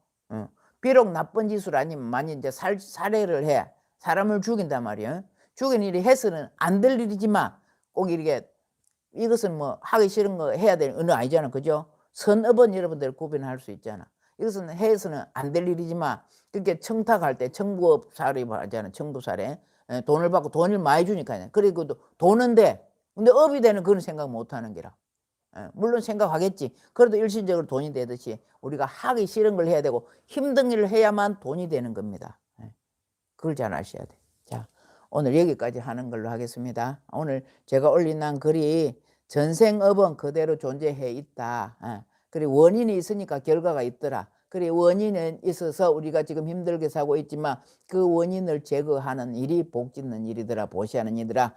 비록 나쁜 짓을 아니면 만약 이제 살해를 해. 사람을 죽인단 말이에요. 죽인 일이 해서는 안 될 일이지만 꼭 이렇게 이것은 뭐 하기 싫은 거 해야 되는 건 아니잖아. 그죠? 선업은 여러분들 구분할 수 있잖아. 이것은 해서는 안 될 일이지만 그렇게 청탁할 때 청부업 살해 하잖아. 청부 살해. 돈을 받고 돈을 많이 주니까. 그리고 돈은 돼. 근데 업이 되는 그런 생각 못 하는 게라. 물론 생각하겠지. 그래도 일시적으로 돈이 되듯이 우리가 하기 싫은 걸 해야 되고 힘든 일을 해야만 돈이 되는 겁니다. 그걸 잘 아셔야 돼. 자, 오늘 여기까지 하는 걸로 하겠습니다. 오늘 제가 올린 글이 전생업은 그대로 존재해 있다. 그리고 원인이 있으니까 결과가 있더라. 그리고 원인은 있어서 우리가 지금 힘들게 살고 있지만 그 원인을 제거하는 일이 복 짓는 일이더라. 보시하는 일이더라.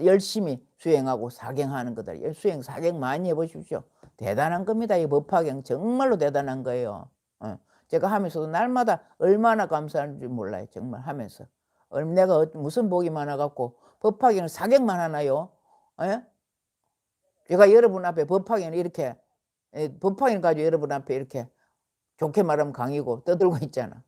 열심히 수행하고 사경하는 거다. 수행 사경 많이 해보십시오. 대단한 겁니다. 이 법화경 정말로 대단한 거예요. 제가 하면서도 날마다 얼마나 감사한지 몰라요. 정말 하면서. 내가 무슨 복이 많아갖고 법화경을 사경만 하나요? 제가 여러분 앞에 법화경을 이렇게 법화경 가지고 여러분 앞에 이렇게 좋게 말하면 강의고 떠들고 있잖아.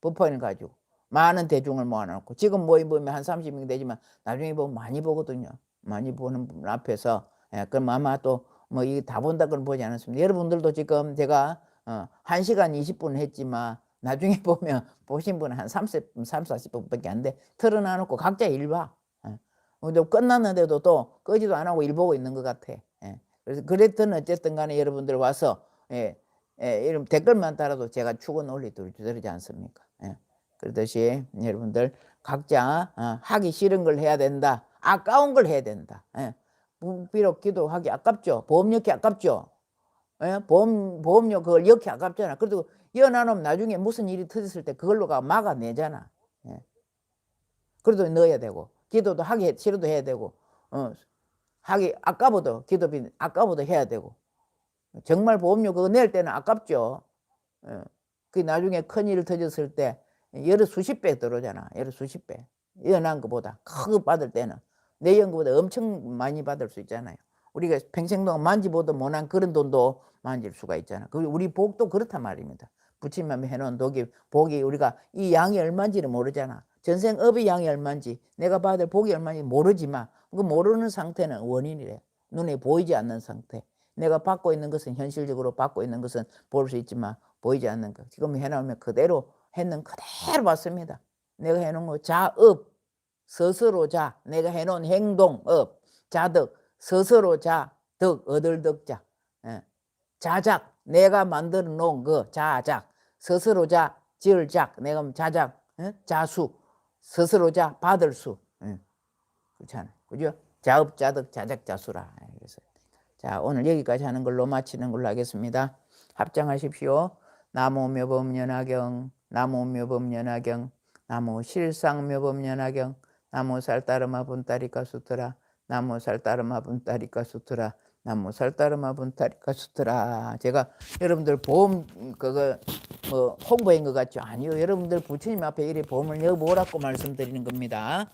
법화경 가지고 많은 대중을 모아놓고 지금 모이면 한 30명 되지만 나중에 보면 많이 보거든요. 많이 보는 분 앞에서 그럼 아마 또 뭐 이 다 본다고는 보지 않았습니다. 여러분들도 지금 제가 1시간 20분 했지만 나중에 보면 보신 분은 한 40분밖에 안 돼. 틀어놔놓고 각자 일 봐. 근데 끝났는데도 또 끄지도 안 하고 일 보고 있는 것 같아. 그래서 그랬든 어쨌든 간에 여러분들 와서 이런 댓글만 달아도 제가 축은 올리지 않습니까? 그러듯이 여러분들 각자 하기 싫은 걸 해야 된다. 아까운 걸 해야 된다. 비록 기도하기 아깝죠. 보험료 아깝죠. 보험료 그걸 이렇게 아깝잖아. 그래도 이어나놓으면 나중에 무슨 일이 터졌을 때 그걸로가 막아내잖아. 그래도 넣어야 되고 기도도 하기 싫어도 해야 되고 하기 아까워도 기도비 아까워도 해야 되고 정말 보험료 그거 낼 때는 아깝죠. 그 나중에 큰일 터졌을 때 여러 수십 배 들어오잖아. 여러 수십 배. 이어난 것보다 크게 받을 때는 내 연구보다 엄청 많이 받을 수 있잖아요. 우리가 평생 동안 만지보도 못한 그런 돈도 만질 수가 있잖아. 그리고 우리 복도 그렇단 말입니다. 부처님이 해놓은 복이 우리가 이 양이 얼마인지는 모르잖아. 전생업의 양이 얼마인지 내가 받을 복이 얼마인지 모르지만 그 모르는 상태는 원인이래. 눈에 보이지 않는 상태. 내가 받고 있는 것은 현실적으로 받고 있는 것은 볼 수 있지만 보이지 않는 것. 지금 해놓으면 그대로 했는 그대로 받습니다. 내가 해놓은 거 자업 스스로 자. 내가 해놓은 행동업 자덕 스스로 자. 덕 얻을 덕자. 자작 내가 만들어 놓은 그 자작 스스로 자. 지을 작 내가 자작 자수 스스로 자. 받을 수. 그렇잖아요. 그죠? 자업 자덕 자작 자수라. 그래서 자 오늘 여기까지 하는 걸로 마치는 걸로 하겠습니다. 합장하십시오. 나무 묘법연화경 나무 묘법연화경 나무 실상묘법연화경 나무 살따르마 분따리까 수트라 나무 살따르마 분따리까 수트라 나무 살따르마 분따리까 수트라. 제가 여러분들 보험 그거 뭐 홍보인 것 같죠? 아니요. 여러분들 부처님 앞에 이리 보험을 넣어보라고 말씀드리는 겁니다.